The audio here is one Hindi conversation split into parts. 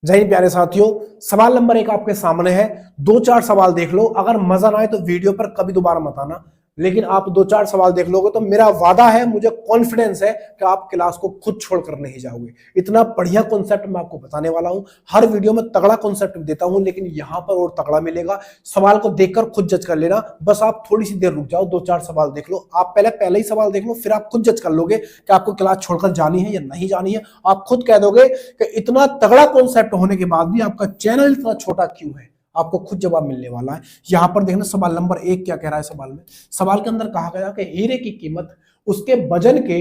जय हिंद प्यारे साथियों। सवाल नंबर 1 आपके सामने है। 2-4 सवाल देख लो, अगर मजा ना आए तो वीडियो पर कभी दोबारा मत आना, लेकिन आप 2-4 सवाल देख लोगे तो मेरा वादा है, मुझे कॉन्फिडेंस है कि आप क्लास को खुद छोड़कर नहीं जाओगे। इतना बढ़िया कॉन्सेप्ट मैं आपको बताने वाला हूं। हर वीडियो में तगड़ा कॉन्सेप्ट देता हूं, लेकिन यहां पर और तगड़ा मिलेगा। सवाल को देखकर खुद जज कर लेना, बस आप थोड़ी सी देर रुक जाओ, 2-4 सवाल देख लो। आप पहले ही सवाल देख लो, फिर आप खुद जज कर लोगे कि आपको क्लास छोड़कर जानी है या नहीं जानी है। आप खुद कह दोगे कि इतना तगड़ा कॉन्सेप्ट होने के बाद भी आपका चैनल इतना छोटा क्यों है। आपको खुद जवाब मिलने वाला है। यहां पर देखना सवाल नंबर 1 क्या कह रहा है। सवाल के अंदर कहा गया कि हीरे की कीमत उसके वजन के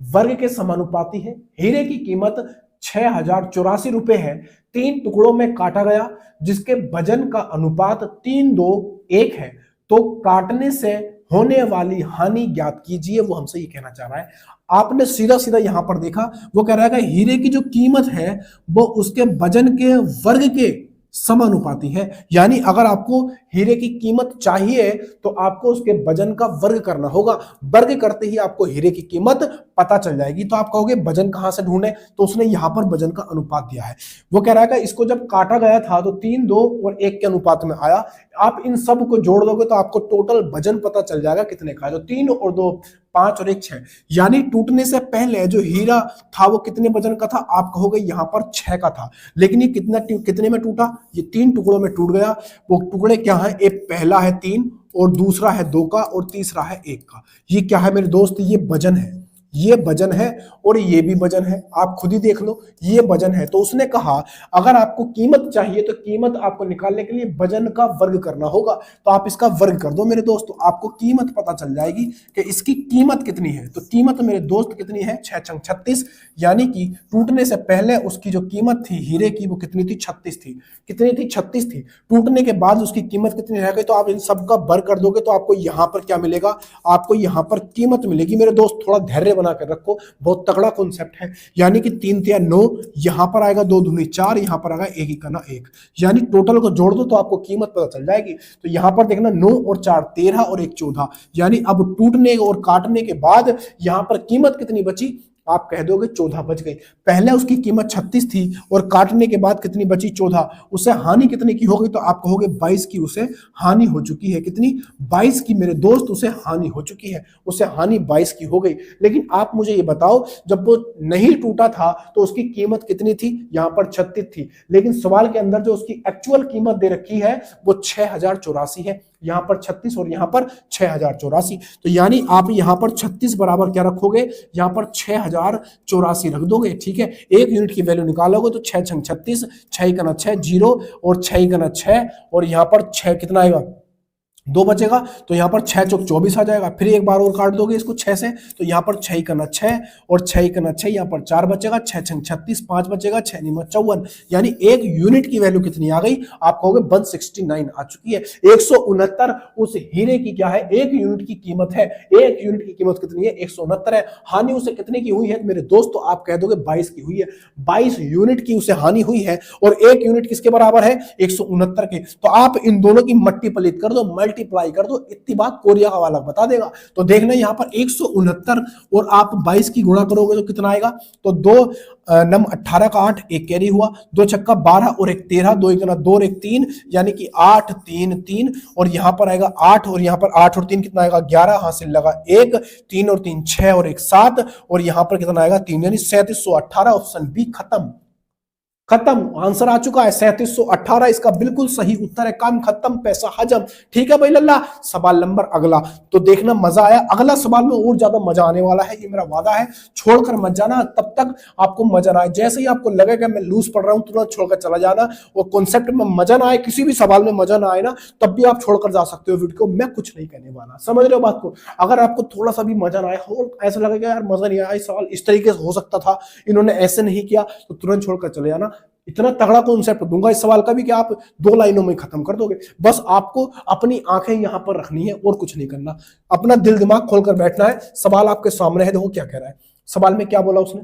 वर्ग के समानुपाती है। हीरे की कीमत 6084 रुपए है। 3 टुकड़ों में काटा गया जिसके वजन का अनुपात 3:2:1 है। तो काटने से होने वाली हानि ज्ञात कीजिए। वो हमसे ये कहना चाह रहा है। आपने सीधा सीधा यहां पर देखा, वो कह रहा है कि हीरे की जो कीमत है वो उसके वजन के वर्ग के समानुपाती है। यानी अगर आपको हीरे की कीमत चाहिए तो आपको उसके वजन का वर्ग करना होगा। वर्ग करते ही आपको हीरे की कीमत पता चल जाएगी। तो आप कहोगे वजन कहां से ढूंढे, तो उसने यहां पर वजन का अनुपात दिया है। वो कह रहा है कि इसको जब काटा गया था तो 3, 2 और 1 के अनुपात में आया। आप इन सब को जोड़ दोगे तो आपको टोटल वजन पता चल जाएगा कितने का है। तो 3 और 2 5 और 1 6, यानी टूटने से पहले जो हीरा था वो कितने वजन का था। आप कहोगे यहां पर 6 का था, लेकिन ये कितने में टूटा, ये 3 टुकड़ों में टूट गया। वो टुकड़े क्या है, एक पहला है 3 और दूसरा है 2 का और तीसरा है 1 का। ये क्या है मेरे दोस्त, ये वजन है। ये वजन है और ये भी वजन है। आप खुद ही देख लो, ये वजन है। तो उसने कहा अगर आपको कीमत चाहिए तो कीमत आपको निकालने के लिए वजन का वर्ग करना होगा। तो आप इसका वर्ग कर दो मेरे दोस्त, तो आपको कीमत पता चल जाएगी कि इसकी कीमत कितनी है। तो कीमत मेरे दोस्त कितनी है, 6 × 36, यानी कि टूटने से पहले उसकी जो कीमत थी हीरे की वो कितनी थी, 36 थी। कितनी थी, 36 थी। टूटने के बाद उसकी कीमत कितनी रह गई, तो आप इन सब का वर्ग कर दोगे तो आपको यहां पर क्या मिलेगा, आपको यहां पर कीमत मिलेगी। मेरे दोस्त थोड़ा धैर्य बना कर रखो, बहुत तगड़ा कॉन्सेप्ट है। यानी कि 3 × 9, यहां पर आएगा 2 दूनी 4, यहां पर आएगा 1 × 1, यानी टोटल को जोड़ दो तो आपको कीमत पता चल जाएगी। तो यहां पर देखना 9 और 4 13 और 1 14, यानी अब टूटने और काटने के बाद यहां पर कीमत कितनी बची, आप कह दोगे 14 बच गई। पहले उसकी कीमत 36 थी और काटने के बाद कितनी बची, 14। उसे हानि कितने की हो गई, तो आप कहोगे 22 की उसे हानि हो चुकी है। कितनी, 22 की मेरे दोस्त उसे हानि हो चुकी है। उसे हानि 22 की हो गई। लेकिन आप मुझे ये बताओ, जब वो नहीं टूटा था तो उसकी कीमत कितनी थी, यहां पर 36 थी। लेकिन सवाल के अंदर जो उसकी एक्चुअल कीमत दे रखी है वो 6084 है। यहां पर 36 और यहां पर 6084। तो यानी आप यहां पर 36 बराबर क्या रखोगे, यहां पर 6084 रख दोगे। ठीक है, 1 यूनिट की वैल्यू निकालोगे तो 6 × 36, 6 × 6 0 और 6 × 6, और यहां पर 6 कितना आएगा, 2 बचेगा। तो यहाँ पर 6 × 24 आ जाएगा। फिर एक बार और काट दोगे इसको 6 से, तो यहाँ पर 6 × 6 और 6 × 6, यहाँ पर 4 बचेगा। 6 × 36 5 बचेगा, 6 × 9 54, यानी 1 यूनिट की वैल्यू कितनी आ गई, आप कहोगे 169 आ चुकी है। 169 उस हीरे की क्या है, 1 यूनिट की कीमत है। 1 यूनिट की कीमत कितनी है, 169 है। हानि उसे कितने की हुई है मेरे दोस्त, तो आप कह दोगे 22 की हुई है। 22 यूनिट की उसे हानि हुई है और 1 यूनिट किसके बराबर है, 169 के। तो आप इन दोनों की मल्टीप्लिकेट कर दो, मल्टीप्लाई कर दो, इतनी बात कोरिया का वाला बता देगा। तो देखना यहाँ पर 169 और आप 22 की गुणा करोगे तो कितना आएगा, तो 2 नम 18 का 8, एक कैरी हुआ, 2 छक्का 12 और 1 13, 2 × 2 और 1 3, यानी कि 8 3 3, और यहां पर आएगा 8 और यहां पर 8 और 3 कितना आएगा, 11, हासिल लगा 1, 3 और 3 6 और 1 7, और यहां पर कितना आएगा 3, यानी 3718। ऑप्शन बी खत्म। खत्म, आंसर आ चुका है 3718। इसका बिल्कुल सही उत्तर है। काम खत्म, पैसा हजम। ठीक है भाई लल्ला। सवाल नंबर अगला, तो देखना मजा आया। अगला सवाल में और ज्यादा मजा आने वाला है, ये मेरा वादा है। छोड़कर मत जाना, तब तक आपको मजा ना आए। जैसे ही आपको लगेगा मैं लूज पढ़ रहा हूं, तुरंत छोड़कर चला जाना। और कॉन्सेप्ट में मजा ना आए, किसी भी सवाल में मजा ना आए ना, तब भी आप छोड़कर जा सकते हो वीडियो को। मैं कुछ नहीं कहने वाला, समझ रहे हो बात को। अगर आपको थोड़ा सा भी मजा ना आए हो, ऐसा लगेगा यार मजा नहीं आया, सवाल इस तरीके से हो सकता था, इन्होंने ऐसे नहीं किया, तो तुरंत छोड़कर चले जाना। इतना तगड़ा कॉन्सेप्ट दूंगा इस सवाल का भी कि आप 2 लाइनों में खत्म कर दोगे। बस आपको अपनी आंखें यहां पर रखनी है और कुछ नहीं करना। अपना दिल दिमाग खोलकर बैठना है। सवाल आपके सामने है, देखो क्या कह रहा है। सवाल में क्या बोला उसने,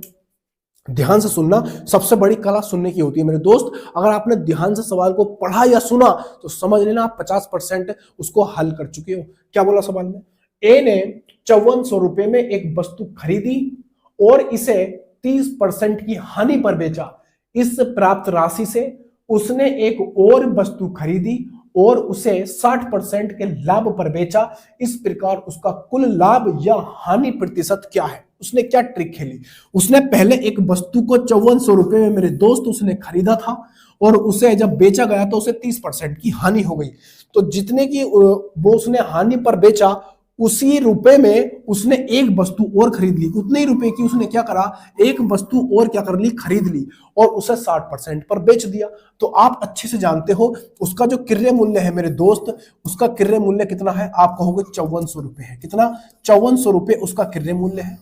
ध्यान से सुनना। सबसे बड़ी कला सुनने की होती है मेरे दोस्त। अगर आपने ध्यान से सवाल को पढ़ा या सुना तो समझ लेना आप 50% उसको हल कर चुके हो। क्या बोला सवाल में, ए ने 5400 रुपए में एक वस्तु खरीदी और इसे 30% की हानि पर बेचा। इस प्राप्त राशि से उसने एक और वस्तु खरीदी और उसे 60% के लाभ पर बेचा। इस प्रकार उसका कुल लाभ या हानि प्रतिशत क्या है? उसने क्या ट्रिक खेली? उसने पहले एक वस्तु को 5400 रुपए में मेरे दोस्त उसने खरीदा था और उसे जब बेचा गया तो उसे 30% की हानि हो गई। तो जितने की वो उसने हानि पर बेचा, उसी रुपए में उसने एक वस्तु और खरीद ली। उतने ही रुपए की उसने क्या करा, एक वस्तु और क्या कर ली, खरीद ली और उसे 60% पर बेच दिया। तो आप अच्छे से जानते हो उसका जो क्रय मूल्य है मेरे दोस्त, उसका क्रय मूल्य कितना है? आप कहोगे 5400 रुपए है। कितना? 5400 रुपए उसका क्रय मूल्य है।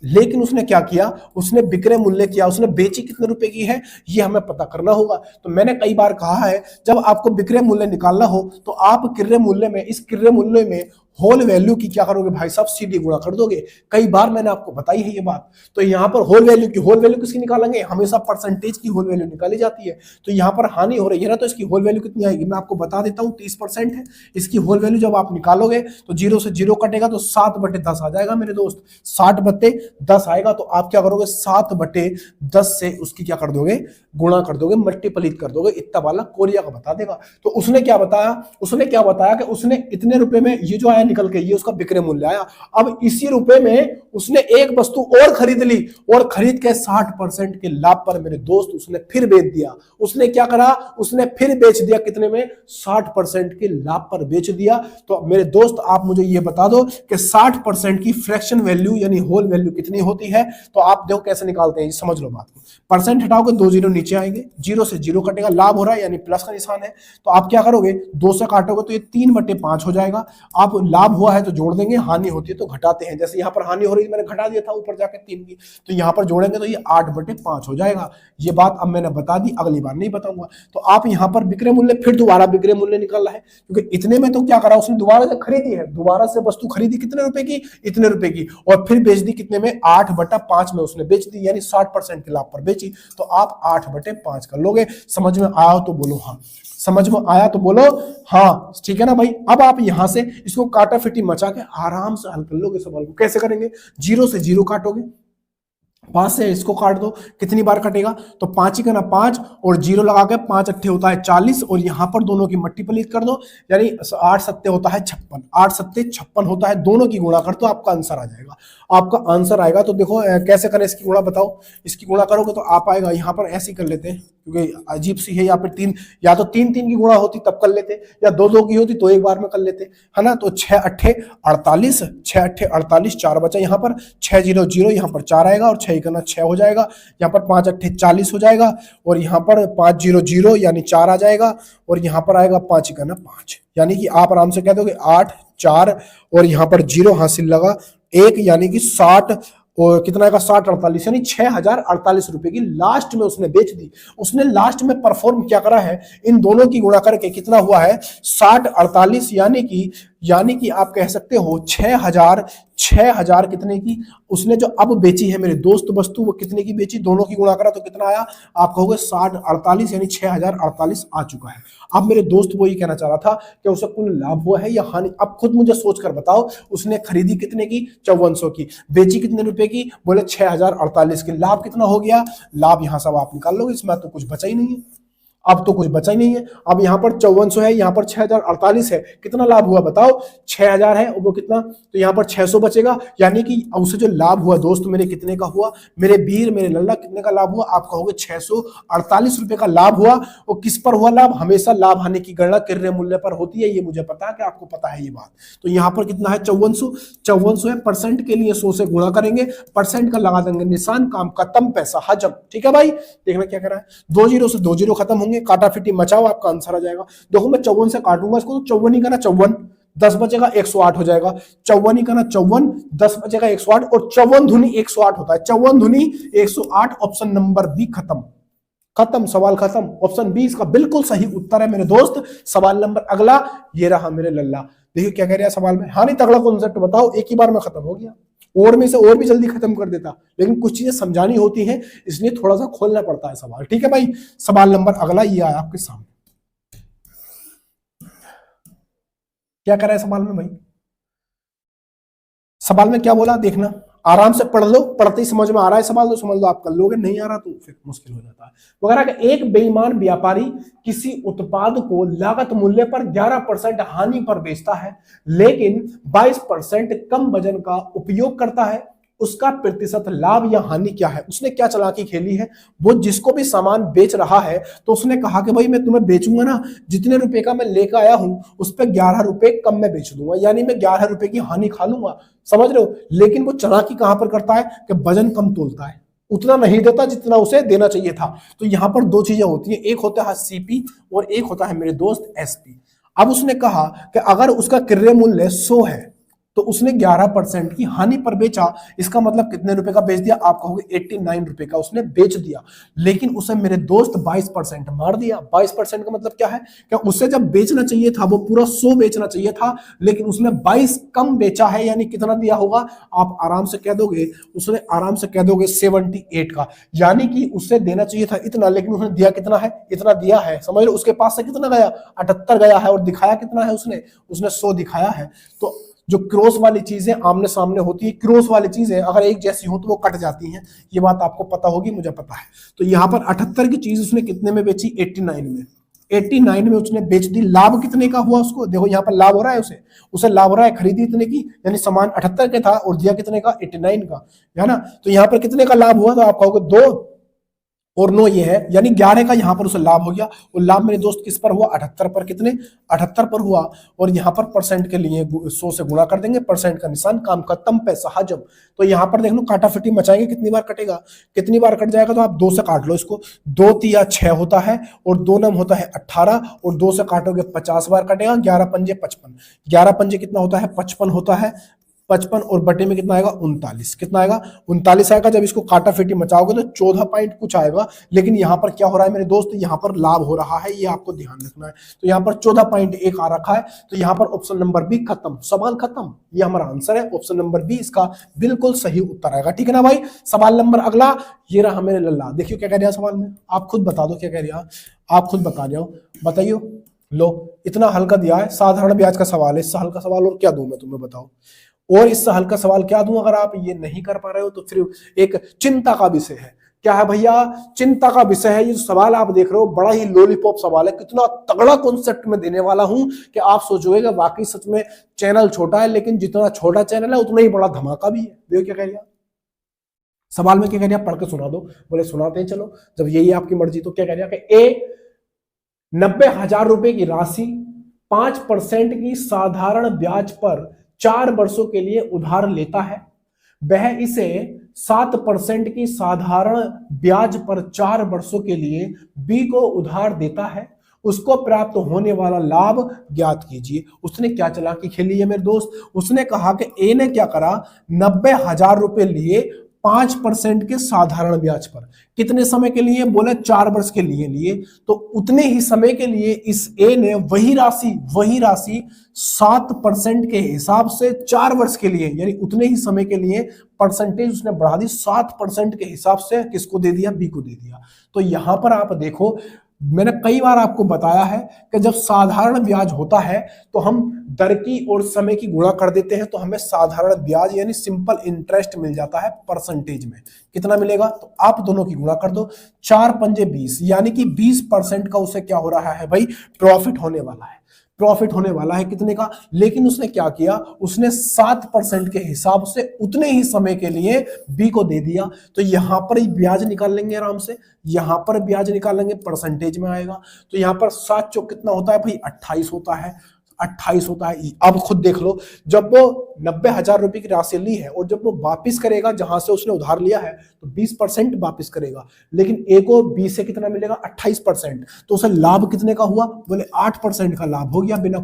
लेकिन उसने क्या किया, उसने विक्रय मूल्य किया, उसने बेची कितने रुपए की है ये हमें पता करना होगा। तो मैंने कई बार कहा है जब आपको विक्रय मूल्य निकालना हो तो आप क्रय मूल्य में, इस क्रय मूल्य में होल वैल्यू की क्या करोगे भाई साहब, सीधी गुणा कर दोगे। कई बार मैंने आपको बताई है ये बात। तो यहाँ पर होल वैल्यू किसकी निकालेंगे? हमेशा परसेंटेज की होल वैल्यू निकाली जाती है। तो यहाँ पर हानि हो रही है ना, तो इसकी होल वैल्यू कितनी आएगी मैं आपको बता देता हूँ, 30% है इसकी होल वैल्यू। जब आप निकालोगे तो 0 से 0 कटेगा तो 7/10 आ जाएगा मेरे दोस्त। 60/10 आएगा तो आप क्या करोगे, 7/10 से उसकी क्या कर दोगे, गुणा कर दोगे, मल्टीप्लिकेट कर दोगे। इतना वाला कोरिया का बता देगा। तो उसने क्या बताया कि उसने इतने रुपए में ये जो आया निकल के, ये उसका विक्रय मूल्य आया। अब इसी रुपए में उसने एक वस्तु और खरीद ली और खरीद के 60% के लाभ पर मेरे दोस्त उसने फिर बेच दिया। उसने क्या करा, उसने फिर बेच दिया कितने में, 60% के लाभ पर बेच दिया। तो मेरे दोस्त आप मुझे ये बता दो कि 60% की फ्रैक्शन वैल्यू यानी होल वैल्यू कितनी होती है? तो आप देखो कैसे निकालते हैं, समझ लो बात को। परसेंट हटाओगे 2 जीरो नीचे आएंगे, 0 से 0 कटेगा, लाभ हो रहा है यानी प्लस का निशान है। तो आप क्या करोगे, 2 से काटोगे तो ये 3/5 हो जाएगा। आप लाभ हुआ है तो जोड़ देंगे, हानि होती है तो घटाते हैं। जैसे यहाँ पर हानि हो रही है मैंने घटा दिया था ऊपर जाके 3 की, तो यहाँ पर जोड़ेंगे तो ये 8/5 हो जाएगा। ये बात अब मैंने बता दी, अगली बार नहीं बताऊंगा। तो आप यहाँ पर विक्रय मूल्य, फिर दोबारा विक्रय मूल्य निकल रहा है क्योंकि इतने में तो क्या करा उसने, दोबारा से खरीदी है, दोबारा से वस्तु खरीदी कितने रुपए की, इतने रुपए की, और फिर बेच दी कितने में, 8/5 में उसने बेच दी, यानी 60% के लाभ पर बेची। तो आप 8/5 कर लोगे। समझ में आया तो बोलो हाँ, समझ में आया तो बोलो हाँ, ठीक है ना भाई। अब आप यहां से इसको काटाफिटी मचा के आराम से हल कर लोगे सवाल को। कैसे करेंगे, 0 से 0 काटोगे, 5 से इसको काट दो, कितनी बार कटेगा, तो 5 ही का ना 5 और 0 लगा के 5 अट्ठे होता है 40 और यहां पर दोनों की मल्टीप्लिकेट कर दो, यानी 8 सत्ते होता है 56, 8 सत्ते 56 होता है। दोनों की गुणा कर दो, आपका आंसर आ जाएगा। आपका आंसर आएगा तो देखो कैसे करें इसकी गुणा, बताओ। इसकी गुणा करोगे तो आप आएगा, यहाँ पर ऐसे कर लेते हैं क्योंकि अजीब सी है, या फिर 3, या तो 3 की गुणा होती तब कर लेते, या 2 की होती तो एक बार में कर लेते, है ना। तो 6 अट्ठे 48, 6 अट्ठे 48, 4 बचा यहाँ पर, 6 0 0 यहाँ पर 4 आएगा और 6 करना 6 हो जाएगा। यहाँ पर 5 अट्ठे 40 हो जाएगा और यहाँ पर 5 0 0 यानी 4 आ जाएगा और यहाँ पर आएगा 5 करना 5, यानी कि आप आराम से कह दोगे 8 4 और यहाँ पर 0 हासिल लगा 1, यानी कि 60 और कितना आएगा 60 48, यानी 6048 रुपए की लास्ट में उसने बेच दी। उसने लास्ट में परफॉर्म क्या करा है, इन दोनों की गुणा करके कितना हुआ है 60 48, यानी कि आप कह सकते हो 6000 कितने की उसने जो अब बेची है मेरे दोस्त वस्तु, वो कितने की बेची, दोनों की गुणा करा तो कितना आया, आप कहोगे 60 48, यानी 6048 आ चुका है। अब मेरे दोस्त वो ये कहना चाह रहा था कि उसे कुल लाभ हुआ है या हानि। अब खुद मुझे सोचकर बताओ, उसने खरीदी कितने की, 5400 की, बेची कितने रुपए की, बोले 6048 की, लाभ कितना हो गया, लाभ यहां सब आप निकाल लोगे, इसमें तो कुछ बचा ही नहीं है। अब तो कुछ बचा ही नहीं है। अब यहाँ पर 5400 है, यहाँ पर 6048 है, कितना लाभ हुआ बताओ, 6000 है, वो कितना, तो यहाँ पर 600 बचेगा, यानी कि उससे जो लाभ हुआ दोस्त मेरे कितने का हुआ, मेरे वीर मेरे लल्ला कितने का लाभ हुआ, आप कहोगे 648 रुपए का लाभ हुआ। और किस पर हुआ लाभ, हमेशा लाभ हानि की गणना क्रय मूल्य पर होती है, ये मुझे पता है कि आपको पता है ये बात। तो यहाँ पर कितना है 5400 है, परसेंट के लिए 100 से गुणा करेंगे, परसेंट का लगा देंगे निशान, काम खत्म, पैसा हजम। ठीक है भाई, देखना क्या कर रहा है, 2 0 से 2 0 खत्म, काटाफिटी मचाओ, आपका आंसर आ जाएगा। देखो मैं 54 से काटूंगा इसको तो 54 ही का ना 54, 10 बचेगा 108 हो जाएगा, 54 ही का ना 54, 10 बचेगा 108 और 54 धुनी 108 होता है, 54 धुनी 108। ऑप्शन नंबर बी खत्म, सवाल खत्म। ऑप्शन बी इसका बिल्कुल सही उत्तर है मेरे दोस्त। सवाल नंबर अगला ये रहा मेरे लल्ला, देखिए क्या कह रहा है सवाल में, हाँ नहीं तगड़ा कॉन्सेप्ट बताओ, एक ही बार में खत्म हो गया, और में से और भी जल्दी खत्म कर देता, लेकिन कुछ चीजें समझानी होती हैं इसलिए थोड़ा सा खोलना पड़ता है सवाल। ठीक है भाई, सवाल नंबर अगला ये आया आपके सामने, क्या कर रहा है सवाल में भाई, सवाल में क्या बोला देखना, आराम से पढ़ लो, पढ़ते ही समझ में आ रहा है सवाल तो समझ लो, आप कर लोगे, नहीं आ रहा तो फिर मुश्किल हो जाता है। वगैरह का एक बेईमान व्यापारी किसी उत्पाद को लागत मूल्य पर 11% हानि पर बेचता है लेकिन 22% कम वजन का उपयोग करता है, उसका प्रतिशत लाभ या हानि क्या है? उसने क्या चालाकी खेली है, वो जिसको भी सामान बेच रहा है तो उसने कहा कि भाई मैं तुम्हें बेचूंगा ना, जितने रुपए का मैं लेकर आया हूं उस पर 11 रुपए कम में बेच दूंगा, यानी मैं 11 रुपए की हानि खा लूंगा, समझ रहे हो। लेकिन वो चालाकी कहां पर करता है कि वजन कम तोलता है, उतना नहीं देता जितना उसे देना चाहिए था। तो यहां पर दो चीजें होती हैं, एक होता है सीपी और एक होता है मेरे दोस्त एसपी। अब उसने कहा कि अगर उसका क्रय मूल्य 100 है तो उसने 11% की हानि पर बेचा, इसका मतलब कितने रुपए का बेच दिया, आप कहोगे 89 रुपए का उसने बेच दिया, लेकिन उसे मेरे दोस्त 22% मार दिया। 22% का मतलब क्या है, क्या उसे जब बेचना चाहिए था वो पूरा 100 बेचना चाहिए था, लेकिन उसने 22 कम बेचा है, यानी कितना दिया होगा, आप आराम से कह दोगे, उसने आराम से कह दोगे 78 का, यानी कि उससे देना चाहिए था इतना, लेकिन उसने दिया कितना है, इतना दिया है, समझ लो। उसके पास से कितना गया, 78 गया है, और दिखाया कितना है उसने 100 दिखाया है। तो जो क्रॉस वाली चीजें आमने सामने होती है, क्रॉस वाली चीजें अगर एक जैसी हो तो वो कट जाती हैं, ये बात आपको पता होगी, मुझे पता है। तो यहाँ पर 78 की चीज उसने कितने में बेची, 89 में, 89 में उसने बेच दी। लाभ कितने का हुआ उसको, देखो यहाँ पर लाभ हो रहा है, उसे लाभ हो रहा है, खरीदी इतने की, यानी सामान 78 का था और दिया कितने का, 89 का, है ना। तो यहाँ पर कितने का लाभ हुआ, तो आप कहोगे 2 और 9 ये है, यानी 11 का यहाँ पर उसे लाभ हो गया। और लाभ मेरे दोस्त किस पर हुआ, 78 पर, कितने, 78 पर हुआ। और यहाँ पर परसेंट के लिए 100 से गुणा कर देंगे, परसेंट का निशान, काम खत्म, पैसा हजम। तो यहाँ पर देख लो काटाफिटी मचाएंगे, कितनी बार कटेगा, कितनी बार कट जाएगा, तो आप 2 से काट लो इसको, 2 तिया 6 होता है और 2 नम होता है 18, और 2 से काटोगे 50 बार कटेगा, 11 पंजे 55, 11 पंजे कितना होता है, 55 होता है, 55 और बटे में कितना आएगा, 39, कितना आएगा, 39 आएगा। जब इसको काटा फिटी मचाओगे तो 14 पॉइंट कुछ आएगा, लेकिन यहाँ पर क्या हो रहा है मेरे दोस्त, यहाँ पर लाभ हो रहा है, ये आपको ध्यान रखना है। तो यहाँ पर 14.1 आ रखा है, तो यहाँ पर ऑप्शन नंबर बी खत्म, सवाल खत्म, ये हमारा आंसर है, ऑप्शन नंबर बी इसका बिल्कुल सही उत्तर आएगा, ठीक है ना भाई। सवाल नंबर अगला, ये रहा मेरे लल्ला, देखियो क्या कह रहा है सवाल में, आप खुद बता दो क्या कह रहा है, आप खुद बता रहे हो, बताइयो। लो इतना हल्का दिया है, साधारण ब्याज का सवाल है, इससे हल्का सवाल और क्या दूं मैं तुम्हें, बताओ, और इससे हल्का सवाल क्या दूं। अगर आप ये नहीं कर पा रहे हो तो फिर एक चिंता का विषय है, क्या है भैया, चिंता का विषय है। ये सवाल आप देख रहे हो बड़ा ही लॉलीपॉप सवाल है, कितना तगड़ा कॉन्सेप्ट में देने वाला हूं कि आप सोचोगे कि वाकई सच में चैनल छोटा है, लेकिन जितना छोटा चैनल है उतना ही बड़ा धमाका भी है। देखो क्या कह रहा सवाल में, क्या कह रहा, पढ़ के सुना दो, बोले सुनाते हैं, चलो जब यही आपकी मर्जी। तो क्या कह रहा कि ए 90,000 रुपए की राशि 5% की साधारण ब्याज पर 4 वर्षों के लिए उधार लेता है, वह इसे 7% की साधारण ब्याज पर 4 वर्षों के लिए बी को उधार देता है, उसको प्राप्त होने वाला लाभ ज्ञात कीजिए। उसने क्या चालाकी खेली है मेरे दोस्त, उसने कहा कि ए ने क्या करा, 90,000 रुपए लिए 5% के साधारण ब्याज पर, कितने समय के लिए, बोले 4 वर्ष के लिए तो उतने ही समय के लिए इस ए ने वही राशि 7% के हिसाब से 4 वर्ष के लिए, यानी उतने ही समय के लिए परसेंटेज उसने बढ़ा दी, 7% के हिसाब से किसको दे दिया, बी को दे दिया। तो यहां पर आप देखो, मैंने कई बार आपको बताया है कि जब साधारण ब्याज होता है तो हम दर की और समय की गुणा कर देते हैं, तो हमें साधारण ब्याज यानी सिंपल इंटरेस्ट मिल जाता है परसेंटेज में। कितना मिलेगा, तो आप दोनों की गुणा कर दो, 4 पंजे 20, यानी कि 20% का उसे क्या हो रहा है भाई, प्रॉफिट होने वाला है, प्रॉफिट होने वाला है कितने का। लेकिन उसने क्या किया, उसने 7% के हिसाब से उतने ही समय के लिए बी को दे दिया। तो यहां पर ही ब्याज निकाल लेंगे आराम से, यहां पर ब्याज निकाल लेंगे, परसेंटेज में आएगा। तो यहां पर 7 चौक कितना होता है भाई, 28 होता है, 28 होता है। अब खुद देख लो, जब वो 90,000 रुपए की राशि ली है और जब वो वापिस करेगा जहां से उसने उधार लिया है तो 20% वापिस करेगा, लेकिन ए को बी से कितना मिलेगा, 28%। तो उसे लाभ कितने का हुआ, बोले 8% का लाभ हो गया, बिना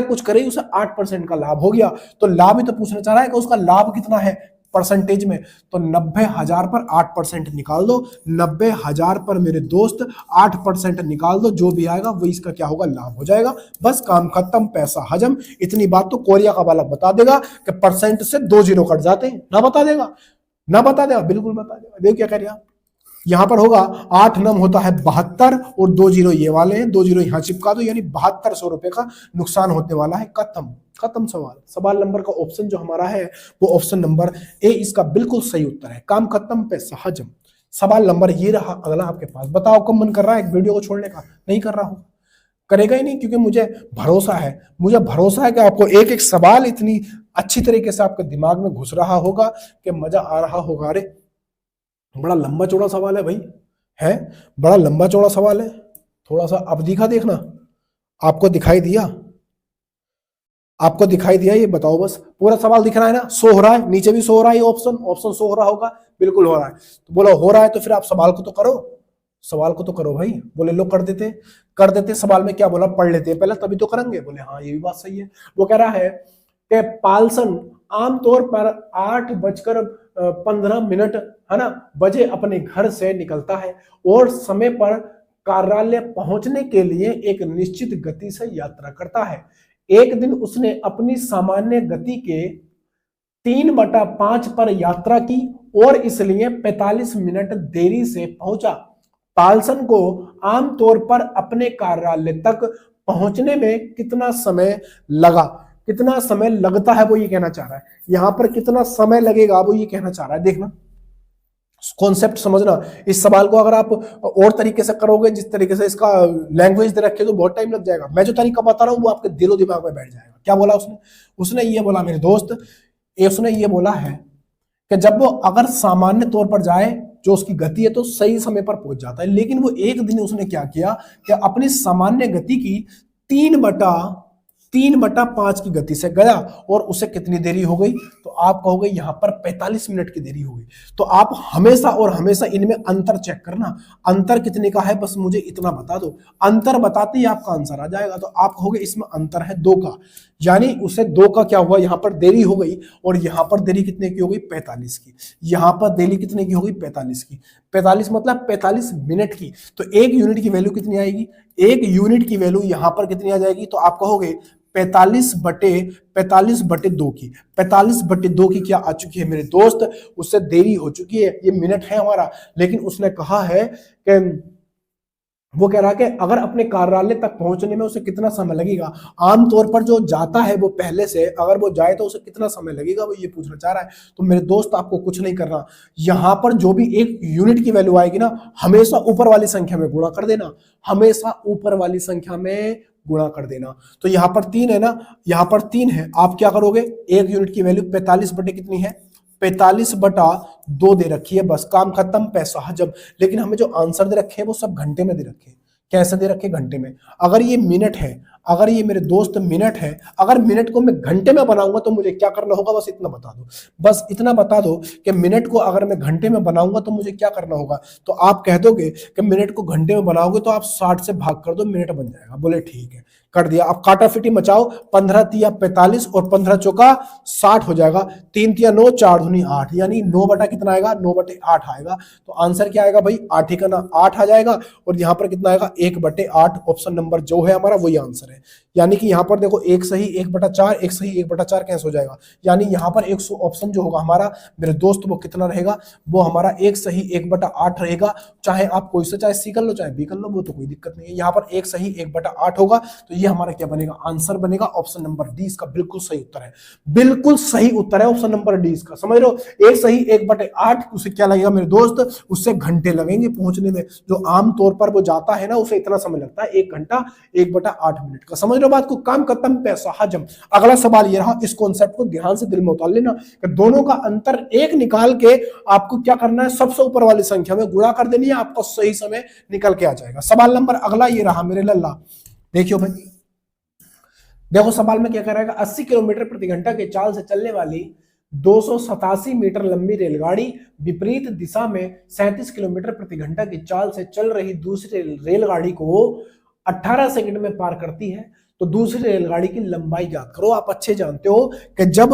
कुछ करे उसे 8% का लाभ हो गया। तो लाभ ही तो पूछना चाह रहा है कि उसका लाभ कितना है परसेंटेज में, तो 90,000 पर 8% निकाल दो, 90,000 पर मेरे दोस्त 8% निकाल दो, जो भी आएगा वही इसका क्या होगा, लाभ हो जाएगा। बस काम खत्म, पैसा हजम। इतनी बात तो कोरिया का वाला बता देगा कि परसेंट से 2 जीरो कट जाते हैं, ना बता देगा, बिल्कुल बता देगा। देखो क्या करिए, यहां पर होगा 8 नम होता है 72 और 2 जीरो ये वाले हैं, 2 जीरो यहां चिपका दो, यानी 7200 रुपए का नुकसान होने वाला है। खत्म। खत्म सवाल। सवाल नंबर का ऑप्शन जो हमारा है वो ऑप्शन नंबर ए इसका बिल्कुल सही उत्तर है। काम खत्म, पैसा हजम। सवाल नंबर ये रहा अगला आपके पास। बताओ कब मन कर रहा है एक वीडियो को छोड़ने का? नहीं कर रहा हूं, करेगा ही नहीं, क्योंकि मुझे भरोसा है कि आपको एक एक सवाल इतनी अच्छी तरीके से आपके दिमाग में घुस रहा होगा कि मजा आ रहा होगा। अरे बड़ा लंबा चौड़ा सवाल है भाई, है बड़ा लंबा चौड़ा सवाल है। थोड़ा सा अब दिखा, देखना आपको दिखाई दिया, आपको दिखाई दिया? ये बताओ बस, पूरा सवाल दिख रहा है ना? शो हो रहा है, नीचे भी शो हो रहा है, ऑप्शन शो हो रहा होगा, बिल्कुल हो रहा है। तो बोलो हो रहा है तो फिर आप सवाल को तो करो, सवाल को तो करो भाई। बोले लो कर देते सवाल में क्या बोला, पढ़ लेते पहले तभी तो करेंगे। बोले हाँ ये भी बात सही है। वो कह रहा है कि पाल्सन आमतौर पर 8:15 है ना बजे अपने घर से निकलता है और समय पर कार्यालय पहुंचने के लिए एक निश्चित गति से यात्रा करता है। एक दिन उसने अपनी सामान्य गति के 3/5 पर यात्रा की और इसलिए 45 मिनट देरी से पहुंचा। पाल्सन को आमतौर पर अपने कार्यालय तक पहुंचने में कितना समय लगा? कितना समय लगता है वो ये कहना चाह रहा है। यहां पर कितना समय लगेगा वो ये कहना चाह रहा है। देखना कॉन्सेप्ट समझना। इस सवाल को अगर आप और तरीके से करोगे, जिस तरीके से इसका लैंग्वेज दे रखे, तो बहुत टाइम लग जाएगा। मैं जो तरीका बता रहा हूं वो आपके दिलो दिमाग में बैठ जाएगा। क्या बोला उसने ये बोला मेरे दोस्त, उसने ये बोला है कि जब वो अगर सामान्य तौर पर जाए, जो उसकी गति है, तो सही समय पर पहुंच जाता है। लेकिन वो एक दिन उसने क्या किया कि अपनी सामान्य गति की 3/5 की गति से गया और उसे कितनी देरी हो गई? तो आप कहोगे यहां पर 45 मिनट की देरी हो गई। तो आप हमेशा और हमेशा इनमें अंतर चेक करना, अंतर कितने का है बस मुझे इतना बता दो। अंतर बताते ही आपका आंसर आ जाएगा। तो आप कहोगे इसमें अंतर है 2 का, यानी उसे 2 का क्या हुआ, यहां पर देरी हो गई और यहां पर देरी कितने की हो गई? 45 की। यहां पर देरी कितने की हो गई? 45 की। 45 मतलब 45 मिनट की। तो 1 यूनिट की वैल्यू कितनी आएगी? 1 यूनिट की वैल्यू यहां पर कितनी आ जाएगी? तो आप कहोगे 45/2 की। 45/2 की क्या आ चुकी है मेरे दोस्त? उससे देरी हो चुकी है। ये मिनट है हमारा, लेकिन उसने कहा है कि वो कह रहा है कि अगर अपने कार्यालय तक पहुंचने में उसे कितना समय लगेगा। आमतौर पर जो जाता है वो पहले से, अगर वो जाए तो उसे कितना समय लगेगा वो ये पूछना चाह रहा है। तो मेरे दोस्त आपको कुछ नहीं करना, यहां पर जो भी 1 यूनिट की वैल्यू आएगी ना, हमेशा ऊपर वाली संख्या में गुणा कर देना, हमेशा ऊपर वाली संख्या में गुणा कर देना। तो यहां पर 3 है ना, यहां पर 3 है। आप क्या करोगे? 1 यूनिट की वैल्यू 45 बटे कितनी है? 45/2 दे रखी है। बस काम खत्म, पैसा हजम। लेकिन हमें जो आंसर दे रखे हैं वो सब घंटे में दे रखे हैं। कैसे दे रखे? घंटे में। अगर ये मिनट है, अगर ये मेरे दोस्त मिनट है, अगर मिनट को मैं घंटे में बनाऊंगा तो मुझे क्या करना होगा? बस इतना बता दो, बस इतना बता दो कि मिनट को अगर मैं घंटे में बनाऊंगा तो मुझे क्या करना होगा। तो आप कह दोगे कि मिनट को घंटे में बनाओगे तो आप 60 से भाग कर दो, मिनट बन जाएगा। बोले ठीक है, कर दिया। अब काटाफिटी मचाओ, 15 तिया 45 और 15 चौका 60 हो जाएगा। 3 तिया 9, 4 दूनी 8, यानी 9 बटा कितना आएगा? 9/8 आएगा। तो आंसर क्या आएगा भाई? 8 ही का ना 8 आ जाएगा। और यहाँ पर कितना आएगा? 1/8। ऑप्शन नंबर जो है हमारा वही आंसर है। यानी कि यहाँ पर देखो 1 सही 1/4, 1 सही 1/4 कैंसिल हो जाएगा। यानी यहाँ पर 100 ऑप्शन जो होगा हमारा मेरे दोस्त वो कितना रहेगा? वो हमारा 1 सही 1/8 रहेगा। चाहे आप कोई से चाहे सी कर लो चाहे बी कर लो, वो तो कोई दिक्कत नहीं है। यहाँ पर 1 सही 1/8 होगा। तो ये हमारा क्या बनेगा? आंसर बनेगा ऑप्शन नंबर डी इसका बिल्कुल सही उत्तर है। बिल्कुल सही उत्तर है ऑप्शन नंबर डी इसका। समझ लो, 1 सही 1/8 उसे क्या लगेगा मेरे दोस्त? उससे घंटे लगेंगे पहुंचने में। जो आमतौर पर वो जाता है ना उसे इतना समय लगता है 1 घंटा 1/8 मिनट का। समझ लो बात को? काम खत्म, पैसा हजम। अगला सवाल ये रहा, इस कॉन्सेप्ट को ध्यान से दिल में उतार लेना कि दोनों का अंतर 1 निकाल के आपको क्या करना है? सबसे ऊपर वाली संख्या में गुणा कर देनी है, आपका सही समय निकल के आ जाएगा। सवाल नंबर अगला ये रहा मेरे लल्ला। देखियो भाई, देखो सवाल में क्या करेगा? 80 किलोमीटर प्रति घंटा के चाल से चलने वाली 287 मीटर लंबी रेलगाड़ी विपरीत दिशा में 37 किलोमीटर प्रति घंटा की चाल से चल रही दूसरी रेलगाड़ी को 18 सेकंड में पार करती है। तो दूसरी रेलगाड़ी की लंबाई ज्ञात करो। आप अच्छे जानते हो कि जब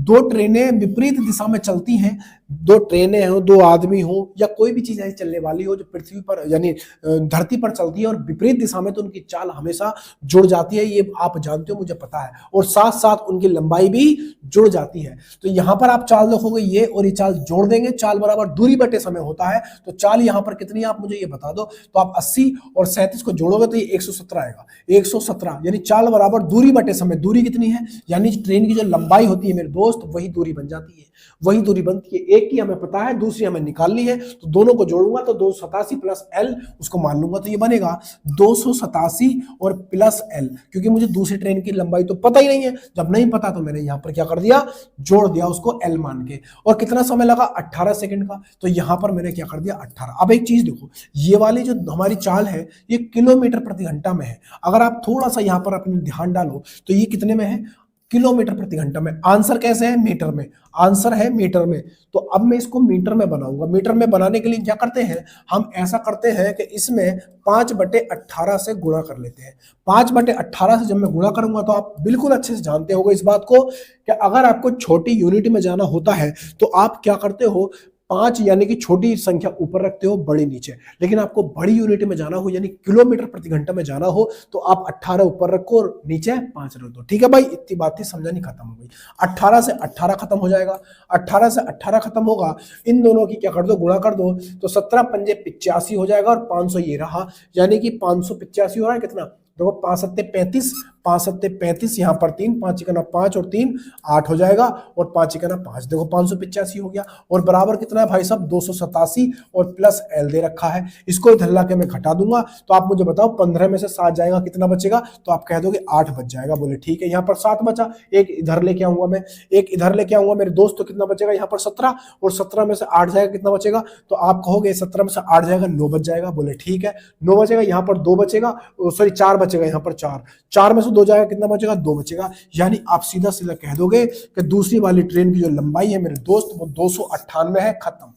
2 ट्रेनें विपरीत दिशा में चलती हैं, दो ट्रेनें हो, दो आदमी हो, या कोई भी चीज ऐसी चलने वाली हो जो पृथ्वी पर यानी धरती पर चलती है और विपरीत दिशा में, तो उनकी चाल हमेशा जुड़ जाती है, ये आप जानते हो, मुझे पता है। और साथ साथ उनकी लंबाई भी जुड़ जाती है। तो यहां पर आप चाल देखोगे ये और ये चाल जोड़ देंगे, चाल बराबर दूरी बटे समय होता है। तो चाल यहां पर कितनी है आप मुझे ये बता दो। तो आप 80 और 37 को जोड़ोगे तो ये 117 आएगा। 117 यानी चाल बराबर दूरी बटे समय। दूरी कितनी है, यानी ट्रेन की जो लंबाई होती है मेरे दोस्त, वही दूरी बन जाती है, वही दूरी बनती है। एक की हमें पता है, दूसरी हमें निकालनी है, तो दोनों को जोड़ूंगा तो 287 प्लस एल उसको मान लूंगा, तो ये बनेगा 287 और प्लस एल, क्योंकि मुझे दूसरी ट्रेन की लंबाई तो पता ही नहीं है। जब नहीं पता तो मैंने यहां पर क्या कर दिया, जोड़ दिया उसको एल मान के। और कितना समय लगा, 18 सेकंड का। तो यहां पर मैंने क्या कर दिया, 18। अब एक चीज देखो, ये वाली जो हमारी चाल है ये किलोमीटर प्रति घंटा में है। अगर आप थोड़ा सा यहां पर अपने ध्यान डालो तो ये कितने में है, किलोमीटर प्रति घंटा में। आंसर कैसे है, मीटर में। आंसर है मीटर में। तो अब मैं इसको मीटर में बनाऊंगा। मीटर में बनाने के लिए क्या करते हैं, हम ऐसा करते हैं कि इसमें 5/18 से गुणा कर लेते हैं। 5/18 से जब मैं गुणा करूंगा तो आप बिल्कुल अच्छे से जानते होंगे इस बात को कि अगर आपको छोटी यूनिट में जाना होता है तो आप क्या करते हो, 5 यानी कि छोटी संख्या ऊपर रखते हो, बड़ी नीचे। लेकिन आपको बड़ी यूनिट में जाना हो यानी किलोमीटर प्रति घंटा में जाना हो तो आप 18 ऊपर रखो और नीचे 5 रख दो। ठीक है भाई, इतनी बातें समझानी खत्म हो गई। 18 से 18 खत्म हो जाएगा। 18 से 18 खत्म होगा, इन दोनों की क्या कर दो, गुणा कर दो, तो 17 पंजे 85 हो जाएगा और 500 ये रहा, यानी कि 585 हो रहा है। कितना देखो, 5 सत्ते 35, 5 सत्ते 35, यहाँ पर 3, 5 इकना 5 और 3 8 हो जाएगा, और 5 इकना 5, देखो 585 हो गया। और बराबर कितना है भाई साहब, 287 और प्लस एल दे रखा है। इसको इधर ला के मैं घटा दूंगा, तो आप मुझे बताओ 15 में से 7 जाएगा, कितना बचेगा, तो आप कह दोगे 8 बच जाएगा। बोले ठीक है, यहाँ पर 7 बचा, एक इधर लेके आऊंगा मैं, एक इधर लेके आऊंगा मेरे दोस्त, तो कितना बचेगा यहाँ पर 17, और 17 में से 8 जाएगा, कितना बचेगा, तो आप कहोगे 17 में से 8 जाएगा, 9 बच जाएगा। बोले ठीक है, 9 बचेगा, यहाँ पर 2 बचेगा, सॉरी 4 बचेगा, यहाँ पर 4 में से 2 जाएगा, कितना बचेगा, 2 बचेगा। यानी आप सीधा सीधा कह दोगे कि दूसरी वाली ट्रेन की जो लंबाई है मेरे दोस्त वो 298 है। खत्म,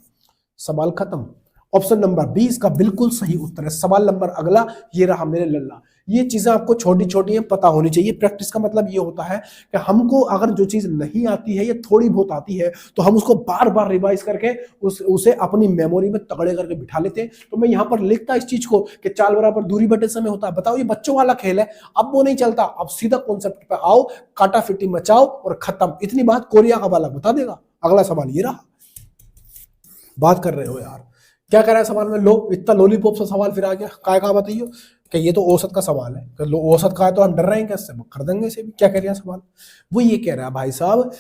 सवाल खत्म। ऑप्शन नंबर 20 का बिल्कुल सही उत्तर है। सवाल नंबर अगला ये रहा मेरे लल्ला। ये चीजें आपको छोटी छोटी हैं, पता होनी चाहिए। प्रैक्टिस का मतलब ये होता है कि हमको अगर जो चीज नहीं आती है या थोड़ी बहुत आती है तो हम उसको बार बार रिवाइज करके उसे अपनी मेमोरी में तगड़े करके बिठा लेते हैं। तो मैं यहाँ पर लिखता इस चीज को कि चाल बराबर दूरी बटे समय होता है। बताओ, ये बच्चों वाला खेल है, अब वो नहीं चलता। अब सीधा कॉन्सेप्ट पे आओ, काटा फिटी मचाओ और खत्म। इतनी बात कोरिया का बालक बता देगा। अगला सवाल ये रहा। बात कर रहे हो यार, क्या कह रहा है सवाल में, लो इतना लॉलीपॉप सा सवाल फिर आ गया। काय कहा बताइयो कि ये तो औसत का सवाल है, कि औसत का है तो हम डर रहे हैं कैसे, कर देंगे इसे भी। क्या कह रहा है सवाल, वो ये कह रहा है भाई साहब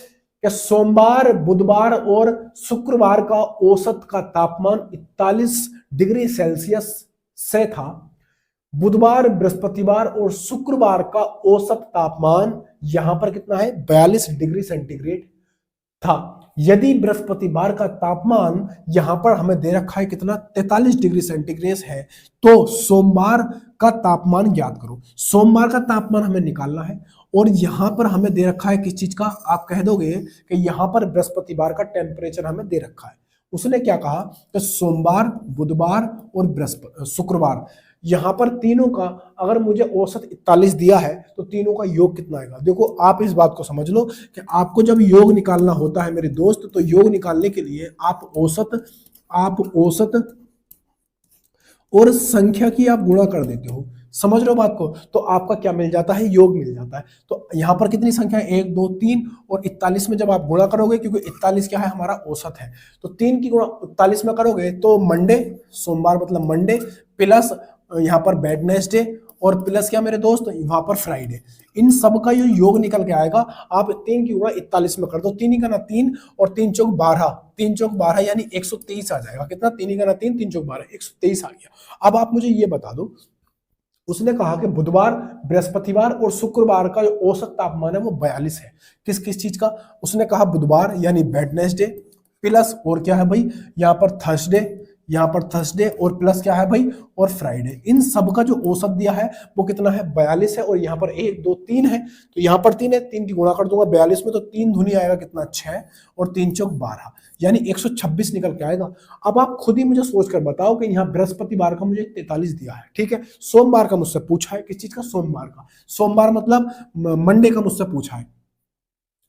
कि सोमवार, बुधवार और शुक्रवार का औसत का तापमान 41 डिग्री सेल्सियस से था। बुधवार, बृहस्पतिवार और शुक्रवार का औसत तापमान यहां पर कितना है, 42 डिग्री सेंटीग्रेड था। यदि बृहस्पतिवार का तापमान यहां पर हमें दे रखा है कितना, 43 डिग्री सेंटीग्रेड है, तो सोमवार का तापमान ज्ञात करो। सोमवार का तापमान हमें निकालना है और यहां पर हमें दे रखा है किस चीज का, आप कह दोगे कि यहां पर बृहस्पतिवार का टेम्परेचर हमें दे रखा है। उसने क्या कहा कि सोमवार, बुधवार और शुक्रवार, यहां पर तीनों का अगर मुझे औसत 41 दिया है तो तीनों का योग कितना आएगा। देखो आप इस बात को समझ लो कि आपको जब योग निकालना होता है मेरे दोस्त, तो योग निकालने के लिए आप औसत और संख्या की आप गुणा कर देते हो। समझ लो बात को, तो आपका क्या मिल जाता है, योग मिल जाता है। तो यहाँ पर कितनी संख्या है, 1 2 3, और 41 में जब आप गुणा करोगे, क्योंकि 41 क्या है, हमारा औसत है, तो 3 की गुणा 41 में करोगे तो मंडे, सोमवार मतलब मंडे, प्लस यहाँ पर वेडनेसडे, और प्लस क्या मेरे दोस्त, वहां पर फ्राइडे। इन सब का जो योग निकल के आएगा, आप 3 की गुणा 41 में कर दो, 3 का ना 3 और 3 चौक 12, 3 चौक 12 यानी 123 आ जाएगा। कितना, 3 का ना 3, 3 चौक 12, 123 आ गया। अब आप मुझे ये बता दो, उसने कहा कि बुधवार, बृहस्पतिवार और शुक्रवार का जो औसत तापमान है वो 42 है। किस किस चीज का, उसने कहा बुधवार यानी वेडनेसडे, प्लस और क्या है भाई यहाँ पर थर्सडे, यहाँ पर थर्सडे, और प्लस क्या है भाई, और फ्राइडे। इन सब का जो औसत दिया है वो कितना है, 42 है। और यहाँ पर 1 2 3 है, तो यहाँ पर 3 है, 3 की गुणा कर दूंगा 42 में, तो 3 दूनी आएगा कितना, 6, और 3 चौक 12 यानी 126 निकल के आएगा। अब आप खुद ही मुझे सोच कर बताओ कि यहाँ बृहस्पतिवार का मुझे 43 दिया है, ठीक है। सोमवार का मुझसे पूछा है, किस चीज का, सोमवार का, सोमवार मतलब मंडे का मुझसे पूछा है।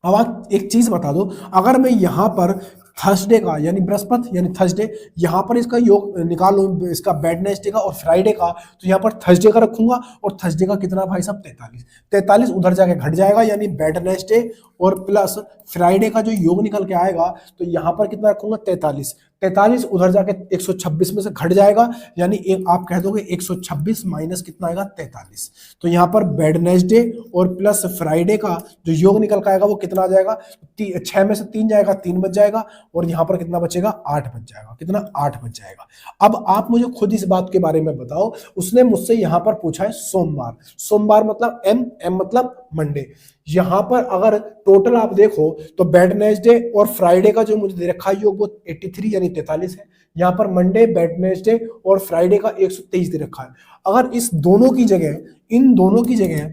अब आप एक चीज बता दो, अगर मैं यहाँ पर थर्सडे का यानी बृहस्पति यानी थर्सडे, यहाँ पर इसका योग निकालो, इसका वेडनेसडे का और फ्राइडे का, तो यहाँ पर थर्सडे का रखूंगा और थर्सडे का कितना भाई साहब 43, 43 उधर जाके घट जाएगा, यानी वेडनेसडे और प्लस फ्राइडे का जो योग निकल के आएगा तो यहाँ पर कितना रखूंगा 43, 43 उधर जाके 126 में से घट जाएगा, यानी एक आप कह दोगे 126 माइनस कितना आएगा 43, तो यहाँ पर वेडनेसडे और प्लस फ्राइडे का जो योग निकल के आएगा वो कितना आ जाएगा, 6 में से 3 जाएगा, 3 बच जाएगा और यहाँ पर कितना बचेगा 8 बच जाएगा, कितना 8 बच जाएगा। अब आप मुझे खुद इस बात के बारे में बताओ, उसने मुझसे यहाँ पर पूछा है सोमवार, सोमवार मतलब एम, एम मतलब मंडे, यहाँ पर अगर टोटल आप देखो तो वेडनेसडे और फ्राइडे का जो मुझे दे रखा है योग वो 83 यानी 43 है, यहाँ पर मंडे वेडनेसडे और फ्राइडे का 123 दे रखा है। अगर इस दोनों की जगह, इन दोनों की जगह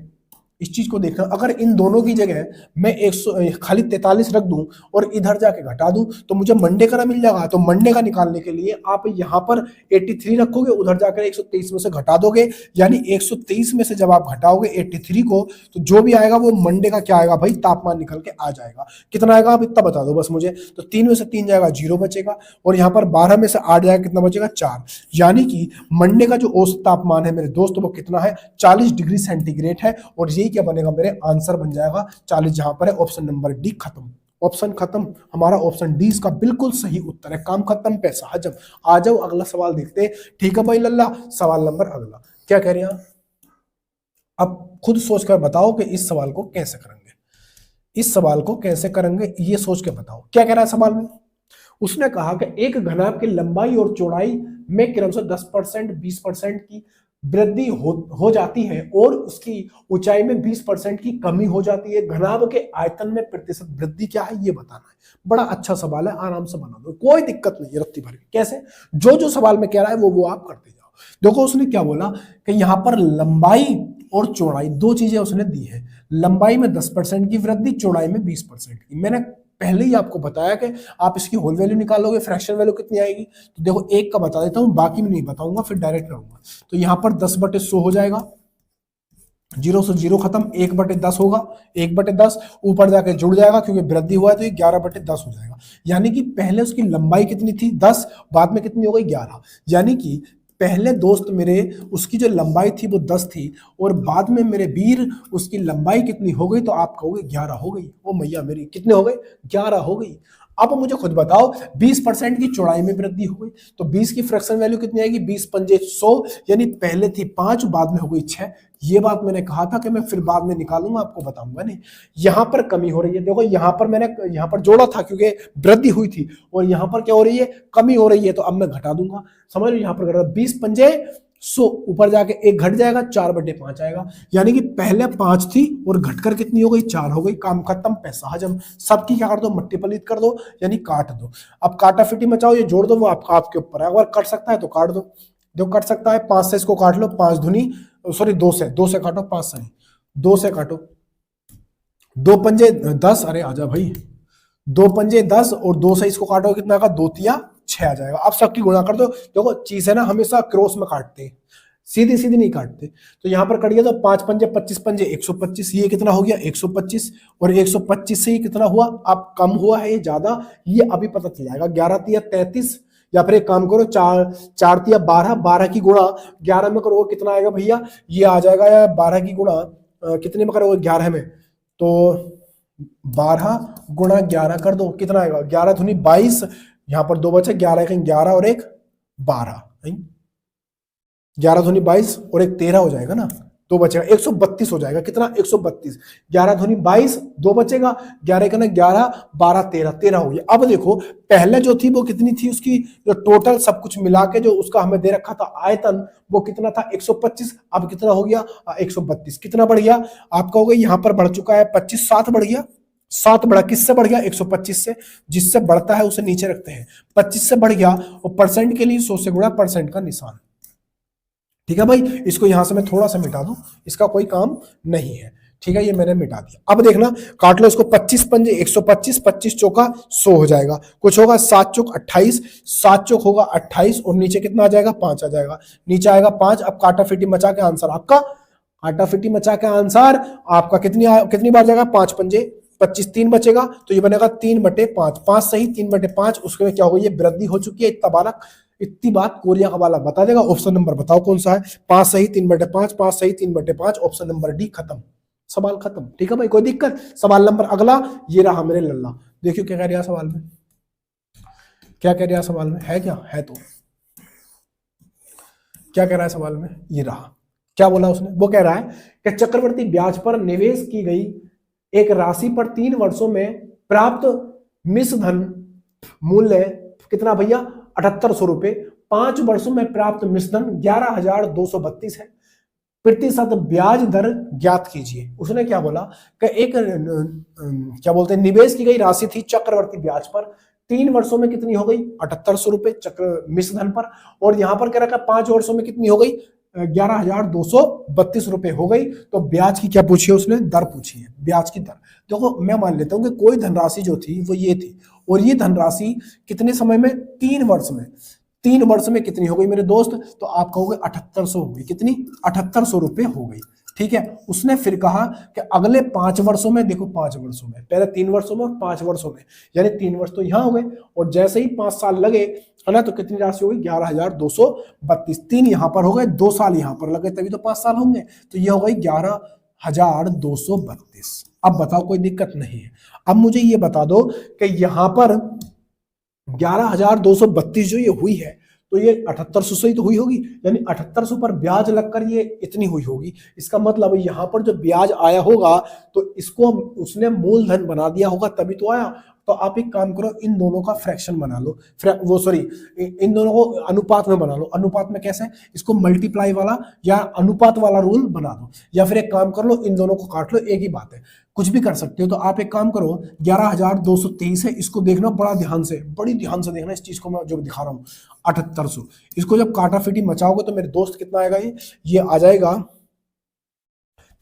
इस चीज को देखना, अगर इन दोनों की जगह मैं 100 खाली 43 रख दूं और इधर जाके घटा दूं तो मुझे मंडे का ना मिल जाएगा। तो मंडे का निकालने के लिए आप यहाँ पर 83 रखोगे, उधर जाकर 123 में से घटा दोगे, यानी 123 में से जब आप घटाओगे 83 को तो जो भी आएगा वो मंडे का क्या आएगा भाई, तापमान निकल के आ जाएगा। कितना आएगा आप इतना बता दो बस मुझे। तो 3 में से 3 जाएगा 0 बचेगा और यहाँ पर 12 में से 8 जाएगा, कितना बचेगा 4, यानी कि मंडे का जो औसत तापमान है मेरे दोस्त वो कितना है 40 डिग्री सेंटीग्रेड है। और यही क्या बनेगा, मेरे आंसर बन जाएगा 40, जहां पर है ऑप्शन नंबर डी खत्म, ऑप्शन खत्म, हमारा ऑप्शन डी इसका बिल्कुल सही उत्तर है। काम खत्म, पैसा हजम। आ जाओ अगला सवाल देखते हैं। ठीक है भाई लल्ला, सवाल नंबर अगला क्या कह रहे हैं, अब खुद सोचकर बताओ कि इस सवाल को कैसे करेंगे, इस सवाल को कैसे करेंगे ये सोच के बताओ। क्या कह रहा है सवाल में, उसने कहा कि एक घनाभ की लंबाई और चौड़ाई में क्रमशः 10%, 20% की वृद्धि हो जाती है और उसकी ऊंचाई में 20% की कमी हो जाती है। घनाभ के आयतन में प्रतिशत वृद्धि क्या है ये बताना है। बड़ा अच्छा सवाल है, आराम से बना दो, कोई दिक्कत नहीं है रत्ती भर। कैसे, जो जो सवाल में कह रहा है वो आप करते जाओ। देखो उसने क्या बोला कि यहाँ पर लंबाई और चौड़ाई दो चीजें उसने दी है, लंबाई में 10% की वृद्धि, चौड़ाई में 20% की। मैंने पहले ही आपको बताया कि आप इसकी होल वैल्यू निकालोगे, फ्रैक्शन वैल्यू कितनी आएगी, तो देखो एक का बता देता हूं, बाकी में नहीं बताऊंगा, फिर डायरेक्ट करूंगा। तो यहाँ पर 10/100 हो जाएगा, 0 से 0 खत्म, 1/10 होगा, 1/10 ऊपर जाके जुड़ जाएगा क्योंकि वृद्धि हुआ है तो ये 11/10 हो जाएगा। यानी कि पहले उसकी लंबाई कितनी थी 10, बाद में कितनी हो गई 11, यानी कि पहले दोस्त मेरे उसकी जो लंबाई थी वो 10 थी और बाद में मेरे वीर उसकी लंबाई कितनी हो गई, तो आप कहोगे 11 हो गई। ओ मैया मेरी, कितने हो गए 11 हो गई। अब मुझे खुद बताओ 20% की चौड़ाई में वृद्धि हो गई तो 20 की फ्रैक्शन वैल्यू कितनी आएगी, 20 पंजे 100, यानी पहले थी 5 बाद में हो गई 6। ये बात मैंने कहा था कि मैं फिर बाद में निकालूंगा, आपको बताऊंगा नहीं। यहां पर कमी हो रही है, देखो यहां पर मैंने यहां पर जोड़ा था क्योंकि वृद्धि हुई थी और यहां पर क्या हो रही है, कमी हो रही है, तो अब मैं घटा दूंगा। समझ लो यहाँ पर 20 पंजे 100, ऊपर जाके 1 घट जाएगा, 4/5 आएगा, यानी कि पहले 5 थी और घटकर कितनी हो गई 4 हो गई। काम खत्म, पैसा हजम। सबकी क्या कर दो, मल्टीप्लिकेट कर दो यानी काट दो। अब काटा फिटी मचाओ, ये जोड़ दो, वो आपके ऊपर है। अगर कट सकता है तो काट दो, जो कट सकता है 5 से इसको काट लो, 5 दूनी सॉरी 2 से काटो, 5 से नहीं 2 से काटो, 2 पंजे 10, अरे आजा भाई, 2 पंजे 10 और 2 से इसको काटो कितना का 2 तिया 6 आ जाएगा। अब सबकी गुणा कर दो। देखो चीज है ना, हमेशा क्रॉस में काटते हैं, सीधी सीधी नहीं काटते। तो यहाँ पर कट गया तो 5 पंजे 25 पंजे 125, ये कितना हो गया 125 और 125 से ये कितना हुआ, अब कम हुआ है ये ज्यादा, ये अभी पता चल जाएगा। 11 तिया 33, या फिर एक काम करो 4 तिया 12, 12 की गुणा 11 में करोगे कितना आएगा भैया, ये आ जाएगा या 12 की गुणा कितने में करोगे 11 में, तो 12 गुणा 11 कर दो, कितना आएगा 11 दूनी 22, यहाँ पर 2 बचे, 11 कहीं 11 और 1 12, 11 दूनी 22 और 1 13 हो जाएगा ना, 2 बचेगा 132 हो जाएगा। कितना 132, 11 दूनी 22, 2 बचेगा, 11 का ना 11 12 13, 13 हो गया। अब देखो पहले जो थी वो कितनी थी, उसकी जो टोटल सब कुछ मिला के जो उसका हमें दे रखा था आयतन, वो कितना था 125, अब कितना हो गया 132। कितना बढ़ गया, आप कहोगे यहाँ पर बढ़ चुका है 25, 7 बढ़ गया, 7 बढ़ा, किससे बढ़ गया 125 से, जिससे बढ़ता है उसे नीचे रखते हैं, 25 से बढ़ गया और परसेंट के लिए 100 से गुणा परसेंट का निशान। ठीक है भाई, इसको यहां से मैं थोड़ा सा मिटा दूं, इसका कोई काम नहीं है। ठीक है, ये मैंने मिटा दिया। अब देखना काट लो इसको, 25 पंजे 125, 25 चौका 100 हो जाएगा, कुछ होगा 7 चौक 28, 7 चौक होगा 28 और नीचे कितना आ जाएगा 5 आ जाएगा, नीचे आएगा 5। अब काटा फिटी मचा के आंसर आपका, काटा फिटी मचा के आंसर आपका कितनी बार जाएगा 5 पंजे 25 3 बचेगा तो ये बनेगा 3/5, 5 सही 3/5, उसके में क्या होगा, ये वृद्धि हो चुकी है। इतनी बात कोरिया का बालक बता देगा। ऑप्शन नंबर बताओ कौन सा है, 5 सही 3/5, 5 सही 3/5, ऑप्शन नंबर डी, खत्म, सवाल खत्म। ठीक है भाई, कोई दिक्कत। सवाल नंबर अगला, ये रहा मेरे लल्ला, देखियो क्या कह रहा सवाल में, क्या कह रहा सवाल में, है क्या है, तो क्या कह रहा है सवाल में, ये रहा, क्या बोला उसने, वो कह रहा है कि चक्रवर्ती ब्याज पर निवेश की गई एक राशि पर 3 वर्षों में प्राप्त मिश्र धन मूल्य कितना भैया, 7800 रुपए, 5 वर्षों में प्राप्त मिश्र धन 11,232 है, प्रतिशत ब्याज दर ज्ञात कीजिए। उसने क्या बोला कि एक क्या बोलते हैं, निवेश की गई राशि थी चक्रवर्ती ब्याज पर, 3 वर्षों में कितनी हो गई, 7800 रुपए चक्र मिश्र धन पर, और यहां पर कह रखा 5 वर्षों में कितनी हो गई, 11,232 रुपए हो गई। तो ब्याज की क्या पूछी है उसने, दर पूछी है, ब्याज की दर। देखो मैं मान लेता हूं कि कोई धनराशि जो थी वो ये थी, और ये धनराशि कितने समय में, 3 वर्ष में, 3 वर्ष में कितनी हो गई मेरे दोस्त, तो आप कहोगे 7800 हो गई, कितनी, 7800 रुपए हो गई। ठीक है, उसने फिर कहा कि अगले 5 वर्षों में, देखो 5 वर्षों में, पहले 3 वर्षों में और 5 वर्षों में, यानी 3 वर्ष तो यहां हो गए, और जैसे ही 5 साल लगे, है ना, तो कितनी राशि होगी, 11,232, 3 यहां पर हो गए, 2 साल यहां पर लगे, तभी तो 5 साल होंगे, तो ये हो गई 11,232। अब बताओ, कोई दिक्कत नहीं है। अब मुझे ये बता दो कि यहां पर 11,232 जो ये हुई है, तो ये 7800 से ही तो हुई होगी, यानी 7800 पर ब्याज लगकर ये इतनी हुई होगी। इसका मतलब यहां पर जो ब्याज आया होगा तो इसको उसने मूलधन बना दिया होगा, तभी तो आया। तो आप एक काम करो, इन दोनों का फ्रैक्शन बना लो, इन दोनों को अनुपात में बना लो। अनुपात में कैसे, इसको मल्टीप्लाई वाला या अनुपात वाला रूल बना दो, या फिर एक काम कर लो, इन दोनों को काट लो, एक ही बात है, कुछ भी कर सकते हो। तो आप एक काम करो, 11,223 है, इसको देखना बड़ा ध्यान से, बड़ी ध्यान से देखना इस चीज को, मैं जो दिखा रहा हूँ 7800, इसको जब काटाफीटी मचाओगे तो मेरे दोस्त कितना आएगा, ये आ जाएगा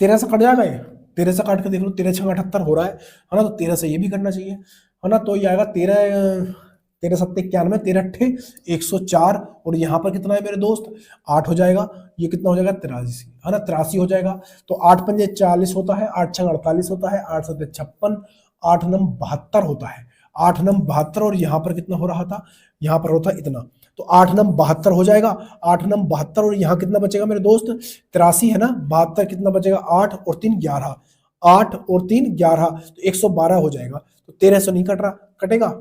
13 से कट जाएगा, ये 13 से काट के देख लो, 13 6 78 हो रहा है ना, तो 13 से ये भी करना चाहिए, है ना, तो ये आएगा 13 7 91, 13 8 104, और यहाँ पर कितना है मेरे दोस्त, 8 हो जाएगा, ये कितना हो जाएगा 83, है ना, 83 हो जाएगा। तो 8 पंजे 40 होता है, 8 6 48 होता है, 8 7 56, 8 9 72 होता है, 8 9 72, और यहाँ पर कितना हो रहा था, यहाँ पर होता इतना, तो 8 9 72 हो जाएगा, 8 9 72, और यहाँ कितना बचेगा मेरे दोस्त, 83 है ना, 72 कितना बचेगा, 8 और 3 11, 8 और 3 11, तो 112 हो जाएगा। तो 13 से नहीं कट रहा, कटेगा,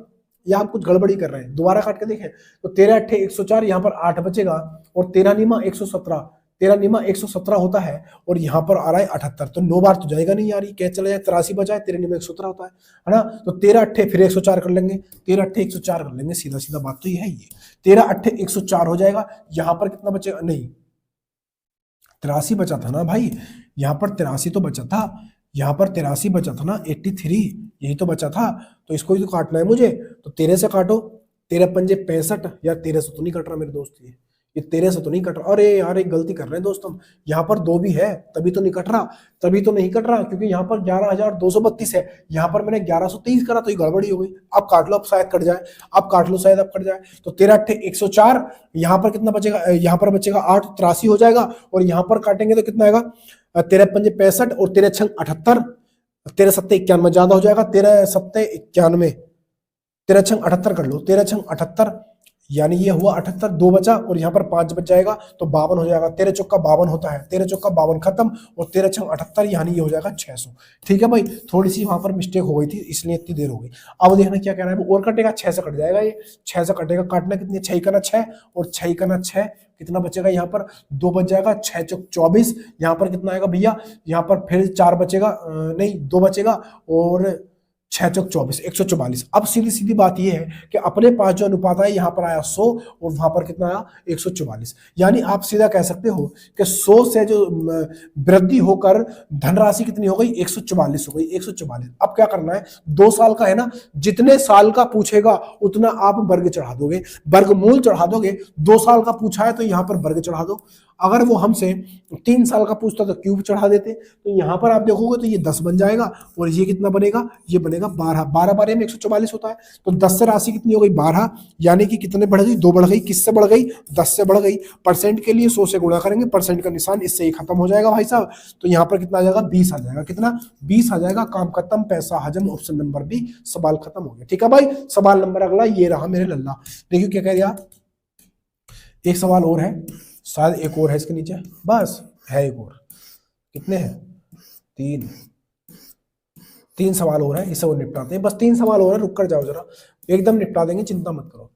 या आप कुछ गड़बड़ी कर रहे हैं, दोबारा काट के देखें, तो 13 8 104, यहाँ पर 8 बचेगा, और 13 निमा 117, 13 निमा 117 होता है, और यहाँ पर आ रहा है 78, तो 9 बार तो जाएगा नहीं यार, ये कैसे चला जाए, 83 बचाए, 13 निमा 117 होता है ना, तो 13 8 फिर 104 कर लेंगे, 13 8 104 कर लेंगे, सीधा सीधा बात तो ये है, ये 13 8 104 हो जाएगा। यहाँ पर कितना बचेगा, नहीं 83 बचा था ना भाई, यहाँ पर 83 तो बचा था, यहाँ पर 83 बचा था ना, 83 यही तो बचा था, तो इसको ही तो काटना है मुझे, तो 13 से काटो, 13 पंजे 65, यार 13 से तो नहीं कट रहा मेरे दोस्त, ये 13 से तो नहीं कट रहा, अरे यार एक गलती कर रहे हैं दोस्त हम, यहाँ पर 2 भी है, तभी तो नहीं कट रहा, तभी तो नहीं कट रहा, क्योंकि यहाँ पर 11,232 है, यहाँ पर मैंने 1123 करा, तो ये गड़बड़ी हो गई। अब काट लो, अब शायद कट जाए, अब काट लो, शायद अब कट जाए, तो 13 8 104, यहाँ पर कितना बचेगा, यहाँ पर बचेगा 8, 83 हो जाएगा, और यहाँ पर काटेंगे तो कितना आएगा, 13 पंजे 65, और 13 6 78, 13 7 91 ज्यादा हो जाएगा, 13 7 91, 13 6 78 कर लो, 13 6 78, यानी ये हुआ 78, 2 बचा, और यहाँ पर 5 बच जाएगा, तो 52 हो जाएगा, 13 चौका 52 होता है, 13 चौका 52 खत्म, और 13 6 78, यानी ये हो जाएगा 600। ठीक है भाई, थोड़ी सी वहां पर मिस्टेक हो गई थी, इसलिए इतनी देर हो गई। अब देखना क्या कह रहा है, वो और कटेगा, 6 से कट जाएगा, ये 6 से कटेगा, काटना कितनी, 6 का ना 6, और 6 का ना 6, कितना बचेगा, यहाँ पर 2 बच जाएगा, 6 चौक 24, यहाँ पर कितना आएगा भैया, यहाँ पर फिर 4 बचेगा, नहीं 2 बचेगा, और 6 चौक 24, 144। अब सीधी सीधी बात यह है कि अपने पास जो अनुपात आया, यहाँ पर आया 100, और वहां पर कितना आया 144, यानी आप सीधा कह सकते हो कि 100 से जो वृद्धि होकर धनराशि कितनी हो गई, 144 हो गई, 144। अब क्या करना है, 2 साल का है ना, जितने साल का पूछेगा उतना आप वर्ग चढ़ा दोगे, वर्गमूल चढ़ा दोगे। 2 साल का पूछा है तो यहाँ पर वर्ग चढ़ा दो, अगर वो हमसे 3 साल का पूछता तो क्यूब चढ़ा देते, तो यहाँ पर आप देखोगे तो ये 10 बन जाएगा, और ये कितना बनेगा, ये बनेगा देगा 12, 12 बार में 144 होता है। तो 10 से राशि कितनी हो गई 12, यानी कि कितने बढ़ गई 2 बढ़ गई। किससे बढ़ गई 10 से बढ़ गई। परसेंट के लिए 100 से गुणा करेंगे, परसेंट का निशान इससे ही खत्म हो जाएगा भाई साहब। तो यहाँ पर कितना आ जाएगा 20 आ जाएगा। कितना 20 आ जाएगा। काम खत्म, पैसा हजम, ऑप्शन नंबर बी, सवाल खत्म हो गया। ठीक है भाई। सवाल नंबर अगला ये रहा मेरे लल्ला। देखिए क्या कह रहा, एक सवाल और है, शायद एक और है इसके नीचे, बस है एक और। कितने हैं 3 सवाल और है, इसे और निपटाते हैं। बस 3 सवाल और है, रुक कर जाओ जरा, एकदम निपटा देंगे, चिंता मत करो।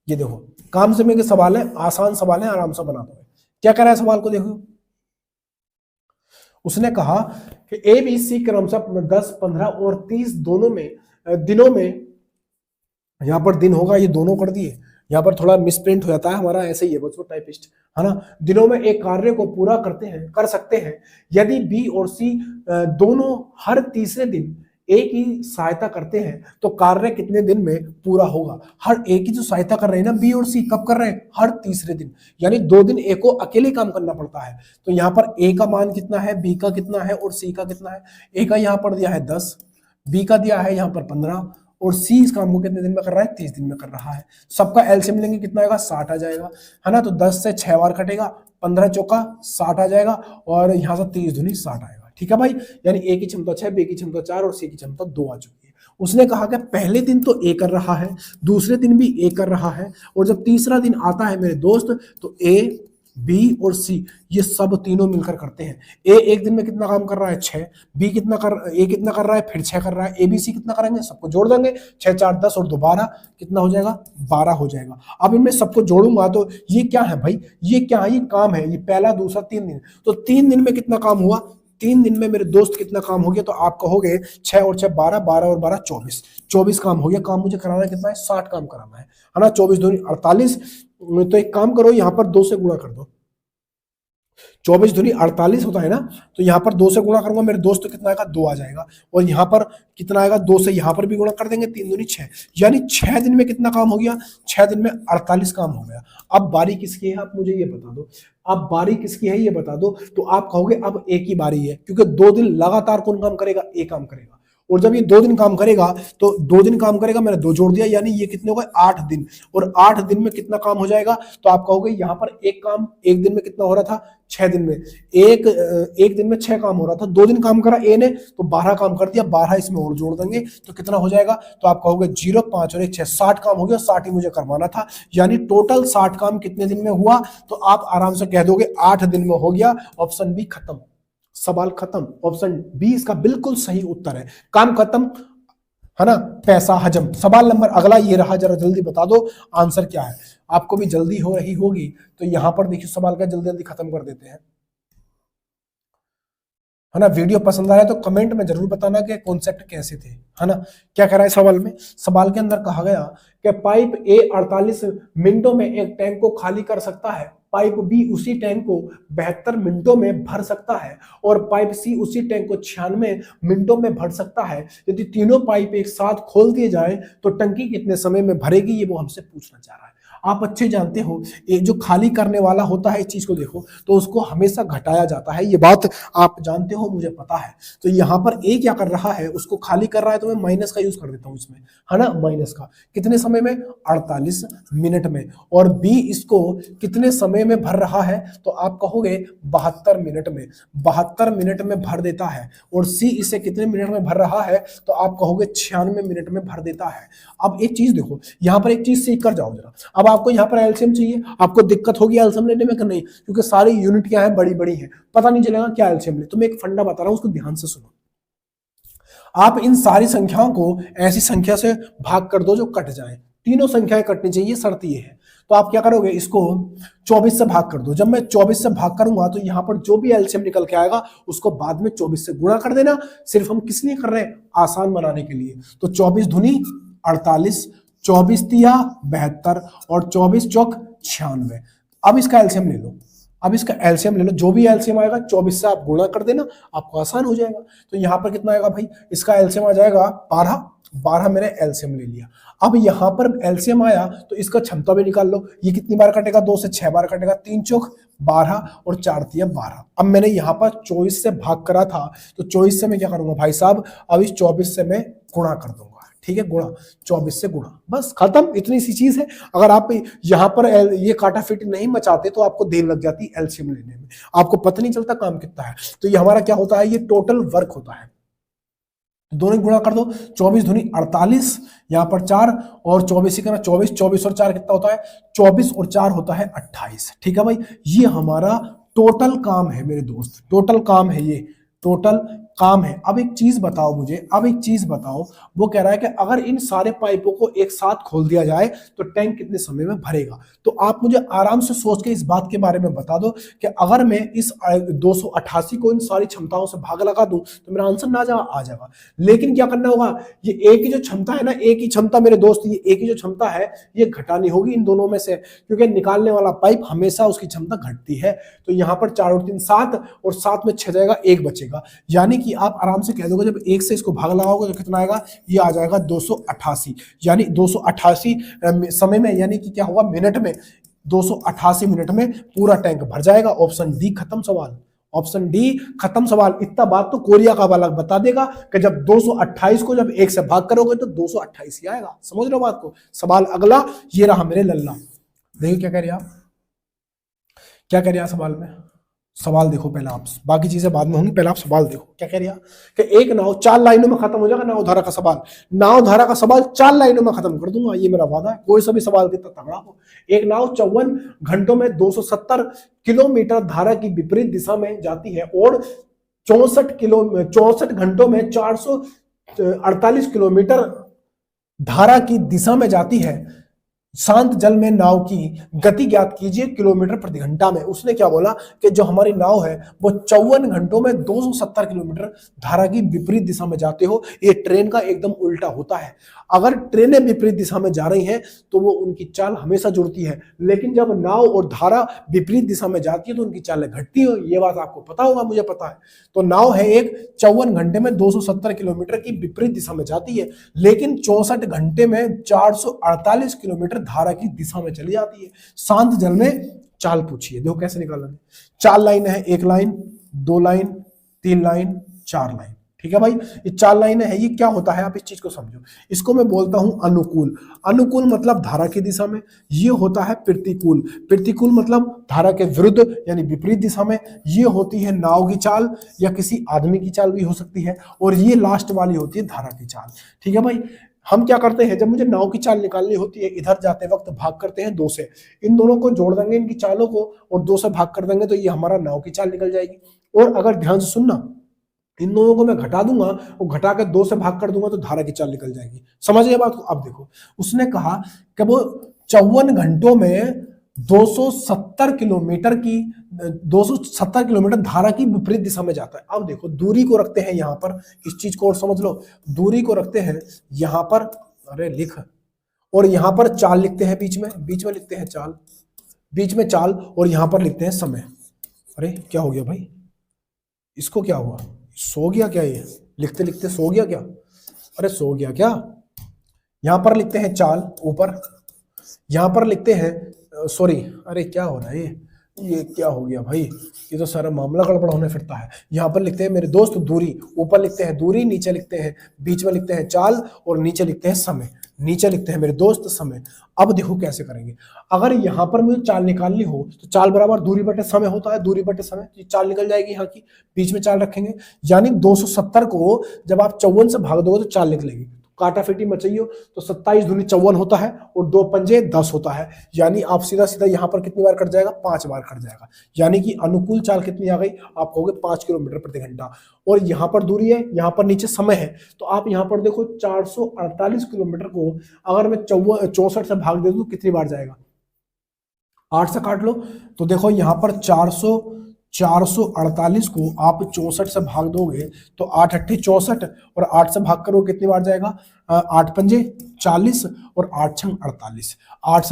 ये देखो काम समय के सवाल है, आसान सवाल है, आराम से बना दो। क्या कह रहा है सवाल को देखो। उसने कहा कि ए बी सी क्रमशः 10, 15 और 30 दोनों में दिनों में, यहां पर दिन होगा, ये दोनों कर दिए, यहाँ पर थोड़ा मिसप्रिंट हो जाता है हमारा, ऐसे ही है बस वो टाइपिस्ट, है ना। दिनों में एक कार्य को पूरा कर सकते हैं यदि बी और सी दोनों हर तीसरे दिन ए की सहायता करते हैं, तो कार्य कितने दिन में पूरा होगा। हर ए की जो सहायता कर रहे हैं ना बी और सी, कब कर रहे हैं, हर तीसरे दिन, यानी 2 दिन ए को अकेले काम करना पड़ता है। तो यहाँ पर ए का मान कितना है, बी का कितना है और सी का कितना है। ए का यहाँ पर दिया है 10, बी का दिया है यहाँ पर 15, और सी इस काम को कितने दिन में कर रहा है, 30 दिन में कर रहा है। सबका एलसीएम लेंगे कितना आएगा, 60 आ जाएगा, है ना। तो 10 से 6 बार कटेगा, 15 चौका 60 आ जाएगा, और यहाँ से 30 दूनी 60 आएगा। ठीक है भाई। यानी ए की क्षमता 6, बी की क्षमता 4 और सी की क्षमता 2 आ चुकी है। उसने कहा कि पहले दिन तो ए कर रहा है, दूसरे दिन भी ए कर रहा है, और जब तीसरा दिन आता है मेरे दोस्त, तो ए, बी और सी ये सब तीनों मिलकर करते हैं। ए एक दिन में कितना काम कर रहा है 6, बी कितना कर रहा है, फिर 6 कर रहा है, ए बी सी कितना करेंगे, सबको जोड़ देंगे, 6 4 10 और 2 12, कितना हो जाएगा 12 हो जाएगा। अब इनमें सबको जोड़ूंगा तो ये क्या है भाई, ये क्या है, ये काम है, ये पहला दूसरा 3 दिन, तो 3 दिन में कितना काम हुआ, 3 दिन में मेरे दोस्त कितना काम हो गया, तो आप कहोगे 6 और 6 12, 12 और 12 24, 24 काम हो गया। काम मुझे कराना कितना है, 60 काम कराना है ना। 24 दूनी 48, तो एक काम करो यहाँ पर 2 से गुणा कर दो, 24 दूनी 48 होता है ना, तो यहाँ पर 2 से गुणा करूंगा मेरे दोस्त, तो कितना आएगा 2 आ जाएगा, और यहाँ पर कितना आएगा 2 से यहाँ पर भी गुणा कर देंगे, 3 दूनी 6, यानी 6 दिन में कितना काम हो गया, 6 दिन में 48 काम हो गया। अब बारी किसकी है आप मुझे ये बता दो, अब बारी किसकी है ये बता दो। तो आप कहोगे अब ए की बारी है, क्योंकि 2 दिन लगातार कौन काम करेगा, ए काम करेगा, और जब ये 2 दिन काम करेगा तो 2 दिन काम करेगा, मैंने 2 जोड़ दिया, यानी ये कितने हो गए 8 दिन, और 8 दिन में कितना काम हो जाएगा। तो आप कहोगे यहाँ पर एक काम एक दिन में कितना हो रहा था, 6 दिन में, एक दिन में 6 काम हो रहा था, 2 दिन काम करा ए ने तो 12 काम कर दिया, 12 इसमें और जोड़ देंगे तो कितना हो जाएगा। तो आप कहोगे 0 5 और 1 6, 60 काम हो गया, 60 ही मुझे करवाना था, यानी टोटल 60 काम कितने दिन में हुआ। तो आप आराम से कह दोगे 8 दिन में हो गया। ऑप्शन बी खत्म, सवाल खत्म। ऑप्शन बी इसका बिल्कुल सही उत्तर है, काम खत्म, है ना, पैसा हजम। सवाल नंबर अगला ये रहा, जरा जल्दी बता दो आंसर क्या है। आपको भी जल्दी हो रही होगी, तो यहां पर देखिए सवाल का जल्दी जल्दी खत्म कर देते हैं, है ना। वीडियो पसंद आया तो कमेंट में जरूर बताना कि कॉन्सेप्ट कैसे थे, है ना। क्या कह रहा है सवाल में, सवाल के अंदर कहा गया कि पाइप ए 48 मिनटों में एक टैंक को खाली कर सकता है, पाइप बी उसी टैंक को 72 मिनटों में भर सकता है, और पाइप सी उसी टैंक को 96 मिनटों में भर सकता है। यदि तीनों पाइप एक साथ खोल दिए जाए तो टंकी कितने समय में भरेगी, ये वो हमसे पूछना चाह रहा है। आप अच्छे जानते हो ये जो खाली करने वाला होता है, इस चीज को देखो तो उसको हमेशा घटाया जाता है, ये बात आप जानते हो, मुझे पता है। तो यहाँ पर ए क्या कर रहा है, उसको खाली कर रहा है, तो मैं माइनस का यूज कर देता हूँ इसमें, है ना, माइनस का। कितने समय में, 48 मिनट में। और बी इसको कितने समय में भर रहा है, तो आप कहोगे 72 मिनट में, 72 मिनट में भर देता है। और सी इसे कितने मिनट में भर रहा है, तो आप कहोगे 96 मिनट में भर देता है। अब एक चीज देखो, यहाँ पर एक चीज सीख कर जाओ जरा। अब आपको यहाँ पर एलसीएम चाहिए, आपको दिक्कत होगी एलसीएम लेने में कि नहीं, क्योंकि सारी यूनिट क्या है, बड़ी बड़ी है, पता नहीं चलेगा क्या एलसीएम ले। तो मैं एक फंडा बता रहा हूं, उसको ध्यान से सुनो। आप इन सारी संख्याओं को ऐसी संख्या से भाग कर दो जो कट जाए, तीनों संख्याएं कटनी चाहिए, शर्त ये है। तो आप क्या करोगे, इसको 24 से भाग कर दो। जब मैं 24 से भाग करूंगा तो यहाँ पर जो भी एलसीएम निकल के आएगा उसको बाद में 24 से गुणा कर देना। सिर्फ हम किस लिए कर रहे हैं, आसान बनाने के लिए। तो 24 दूनी 48, 24 तिया 72 और 24 चौक 96। अब इसका एलसीएम ले लो, अब इसका एलसीएम ले लो, जो भी एलसीएम आएगा 24 से आप गुणा कर देना, आपको आसान हो जाएगा। तो यहाँ पर कितना आएगा भाई, इसका एलसीएम आ जाएगा 12, 12 मैंने एलसीएम ले लिया। अब यहाँ पर एलसीएम आया तो इसका क्षमता भी निकाल लो, ये कितनी बार कटेगा, 2 से 6 बार कटेगा, 3 चौक 12 और 4 तिया 12। अब मैंने यहाँ पर 24 से भाग करा था, तो 24 से मैं क्या करूंगा भाई साहब, अब इस 24 से मैं गुणा कर दूंगा, ठीक है, गुणा 24 से गुणा, बस खत्म, इतनी सी चीज है। अगर आप यहाँ पर ये काटा फिट नहीं मचाते तो आपको देर लग जाती एलसीएम लेने में, आपको पता नहीं चलता काम कितना है। तो ये हमारा क्या होता है, ये टोटल वर्क होता है, दोनों गुणा कर दो, 24 दूनी 48, यहाँ पर 4 और 24 ही करना, 24, 24 और 4 कितना होता है, 24 और 4 होता है 28, ठीक है भाई। ये हमारा टोटल काम है मेरे दोस्त, टोटल काम है, ये टोटल काम है। अब एक चीज बताओ मुझे, अब एक चीज बताओ, वो कह रहा है कि अगर इन सारे पाइपों को एक साथ खोल दिया जाए तो टैंक कितने समय में भरेगा। तो आप मुझे आराम से सोच के इस बात के बारे में बता दो कि अगर मैं इस 288 को इन सारी क्षमताओं से भाग लगा दूं तो मेरा आंसर ना आ जाएगा। लेकिन क्या करना होगा, ये एक ही जो क्षमता है ना, एक ही क्षमता मेरे दोस्त, ये एक ही जो क्षमता है ये घटानी होगी इन दोनों में से, क्योंकि निकालने वाला पाइप हमेशा उसकी क्षमता घटती है। तो यहाँ पर 4 और 3 7 और 7 में 6 जाएगा, 1 बचेगा, यानी कि आप आराम से कह दोगे जब 1 से इसको भाग लगाओगे तो कितना आएगा, ये आ जाएगा 288, यानी 288 समय में, यानी कि क्या होगा, मिनट में, 288 मिनट में पूरा टैंक भर जाएगा। ऑप्शन डी खत्म सवाल, ऑप्शन डी खत्म सवाल। इतना बात तो कोरिया का वाला बता देगा कि जब 228 को जब 1 से भाग करोगे तो 228 ही आएगा। समझ रहे हो बात को। सवाल अगला ये रहा मेरे लल्ला, देखिए क्या कह रहे आप, क्या कह रहे हैं सवाल में, सवाल देखो पहले आप, बाकी चीजें बाद में होंगी, पहले आप सवाल देखो क्या कह रही है कि एक नाव 4 लाइनों में खत्म हो जाएगा। नाव धारा का सवाल, नाव धारा का सवाल 4 लाइनों में खत्म कर दूंगा, ये मेरा वादा है। कोई सा भी सवाल कितना तगड़ा हो। एक नाव 54 घंटों में 270 किलोमीटर धारा की विपरीत दिशा में जाती है और 64 घंटों में 448 किलोमीटर धारा की दिशा में जाती है। शांत जल में नाव की गति ज्ञात कीजिए किलोमीटर प्रति घंटा में। उसने क्या बोला कि जो हमारी नाव है वो 54 घंटों में 270 किलोमीटर धारा की विपरीत दिशा में जाते हो। ये ट्रेन का एकदम उल्टा होता है। अगर ट्रेनें विपरीत दिशा में जा रही हैं तो वो उनकी चाल हमेशा जुड़ती है, लेकिन जब नाव और धारा विपरीत दिशा में जाती है तो उनकी चालें घटती है। ये बात आपको पता होगा, मुझे पता है। तो नाव है एक 54 घंटे में 270 किलोमीटर की विपरीत दिशा में जाती है, लेकिन 64 घंटे में 448 किलोमीटर धारा की दिशा में चली जाती है। शांत जल में चाल पूछिए, देखो कैसे निकालना है। 4 लाइन है, 1 लाइन, 2 लाइन, 3 लाइन, 4 लाइन, ठीक है भाई। ये 4 लाइनें हैं, ये क्या होता है आप इस चीज को समझो। इसको मैं बोलता हूं अनुकूल। अनुकूल मतलब धारा की दिशा में, ये होता है प्रतिकूल। प्रतिकूल मतलब धारा के विरुद्ध यानी विपरीत दिशा में। ये होती है नाव की चाल या किसी आदमी की चाल भी हो सकती है, और ये लास्ट वाली होती है धारा की चाल, ठीक है भाई। हम क्या करते हैं, जब मुझे नाव की चाल निकालनी होती है, इधर जाते वक्त भाग करते हैं 2 से। इन दोनों को जोड़ देंगे, इनकी चालों को, और 2 से भाग कर देंगे तो ये हमारा नाव की चाल निकल जाएगी। और अगर ध्यान से सुनना, इन दोनों को मैं घटा दूंगा और घटा के 2 से भाग कर दूंगा तो धारा की चाल निकल जाएगी। समझिए बात को। अब देखो, उसने कहा कि वो 54 घंटों में 270 किलोमीटर धारा की विपरीत दिशा में जाता है। अब देखो, दूरी को रखते हैं यहाँ पर, इस चीज को और समझ लो। दूरी को रखते हैं यहाँ पर, अरे लिख, और यहाँ पर चाल लिखते हैं, बीच में लिखते हैं चाल, बीच में चाल, और यहाँ पर लिखते हैं समय। अरे क्या हो गया भाई, इसको क्या हुआ, सो गया क्या ये, लिखते लिखते सो गया क्या? अरे सो गया क्या? यहां पर लिखते हैं चाल ऊपर, यहां पर लिखते हैं सॉरी, अरे क्या हो रहा है ये क्या हो गया भाई, ये तो सारा मामला गड़बड़ होने फिरता है। यहाँ पर लिखते हैं मेरे दोस्त दूरी, ऊपर लिखते हैं दूरी, नीचे लिखते हैं, बीच में लिखते हैं चाल, और नीचे लिखते हैं समय, नीचे लिखते हैं मेरे दोस्त समय। अब देखो कैसे करेंगे। अगर यहाँ पर मुझे चाल निकालनी हो तो चाल बराबर दूरी बटे समय होता है, दूरी बटे समय, ये चाल निकल जाएगी यहाँ की, बीच में चाल रखेंगे, यानी 270 को जब आप 54 से भाग दोगे तो चाल निकलेगी। काटा फिटी मचाइयो तो 27 दूनी 54 होता है, और 2 पंजे 10 होता है, यानी आप सीधा सीधा यहाँ पर कितनी बार कट जाएगा, 5 बार कट जाएगा। यानी कि अनुकूल चाल कितनी आ गई, आप कहोगे 5 किलोमीटर प्रति घंटा। और यहाँ पर दूरी है, यहाँ पर नीचे समय है, तो आप यहाँ पर देखो 448 किलोमीटर को अगर मैं 64 से भाग दे दूं कितनी बार जाएगा, 8 से काट लो तो देखो यहाँ पर 448 को आप 64 से भाग दोगे तो 8 8 64, और 8 से भाग करो कितनी बार जाएगा, 8 पंजे 40 और 8 छंग 48, 8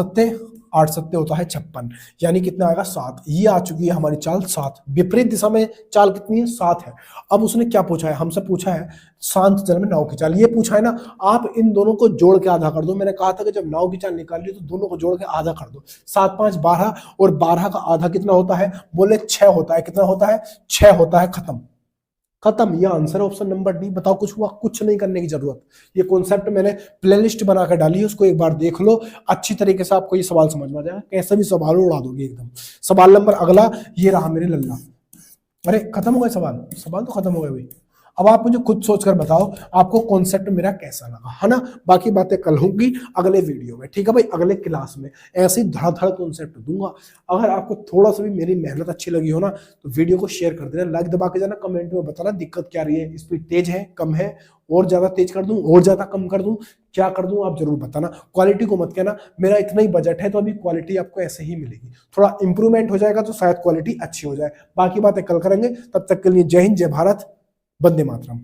सत्ते होता है 56, यानी कितना आएगा 7। ये आ चुकी है हमारी चाल 7। विपरीत दिशा में चाल कितनी है 7 है। अब उसने क्या पूछा है, हमसे पूछा है शांत जल में नाव की चाल। ये पूछा है ना, आप इन दोनों को जोड़ के आधा कर दो। मैंने कहा था कि जब नाव की चाल निकाली तो दोनों को जोड़ के आधा कर दो। 7 5 12 और 12 का आधा कितना होता है, बोले 6 होता है। कितना होता है, 6 होता है। खत्म खत्म, ये आंसर है ऑप्शन नंबर डी। बताओ कुछ हुआ, कुछ नहीं करने की जरूरत। ये कॉन्सेप्ट मैंने प्लेलिस्ट बनाकर डाली है, उसको एक बार देख लो, अच्छी तरीके से आपको ये सवाल समझ में आ जाएगा। कैसे भी सवाल उड़ा दोगे एकदम। सवाल नंबर अगला ये रहा मेरे लल्ला। अरे खत्म हो गए सवाल, सवाल तो खत्म हो गए भाई। अब आप मुझे खुद सोचकर बताओ आपको कॉन्सेप्ट मेरा कैसा लगा, है ना। बाकी बातें कल होंगी अगले वीडियो में, ठीक है भाई, अगले क्लास में ऐसे ही धड़ कॉन्सेप्ट दूंगा। अगर आपको थोड़ा सा भी मेरी मेहनत अच्छी लगी हो ना तो वीडियो को शेयर कर देना, लाइक दबा के जाना, कमेंट में बताना दिक्कत क्या रही है, स्पीड तेज है कम है, और ज्यादा तेज कर दूं और ज्यादा कम कर दूं, क्या कर दूं आप जरूर बताना। क्वालिटी को मत कहना, मेरा इतना ही बजट है तो अभी क्वालिटी आपको ऐसे ही मिलेगी। थोड़ा इंप्रूवमेंट हो जाएगा तो शायद क्वालिटी अच्छी हो जाए। बाकी बातें कल करेंगे, तब तक के लिए जय हिंद, जय भारत, वंदे मातरम।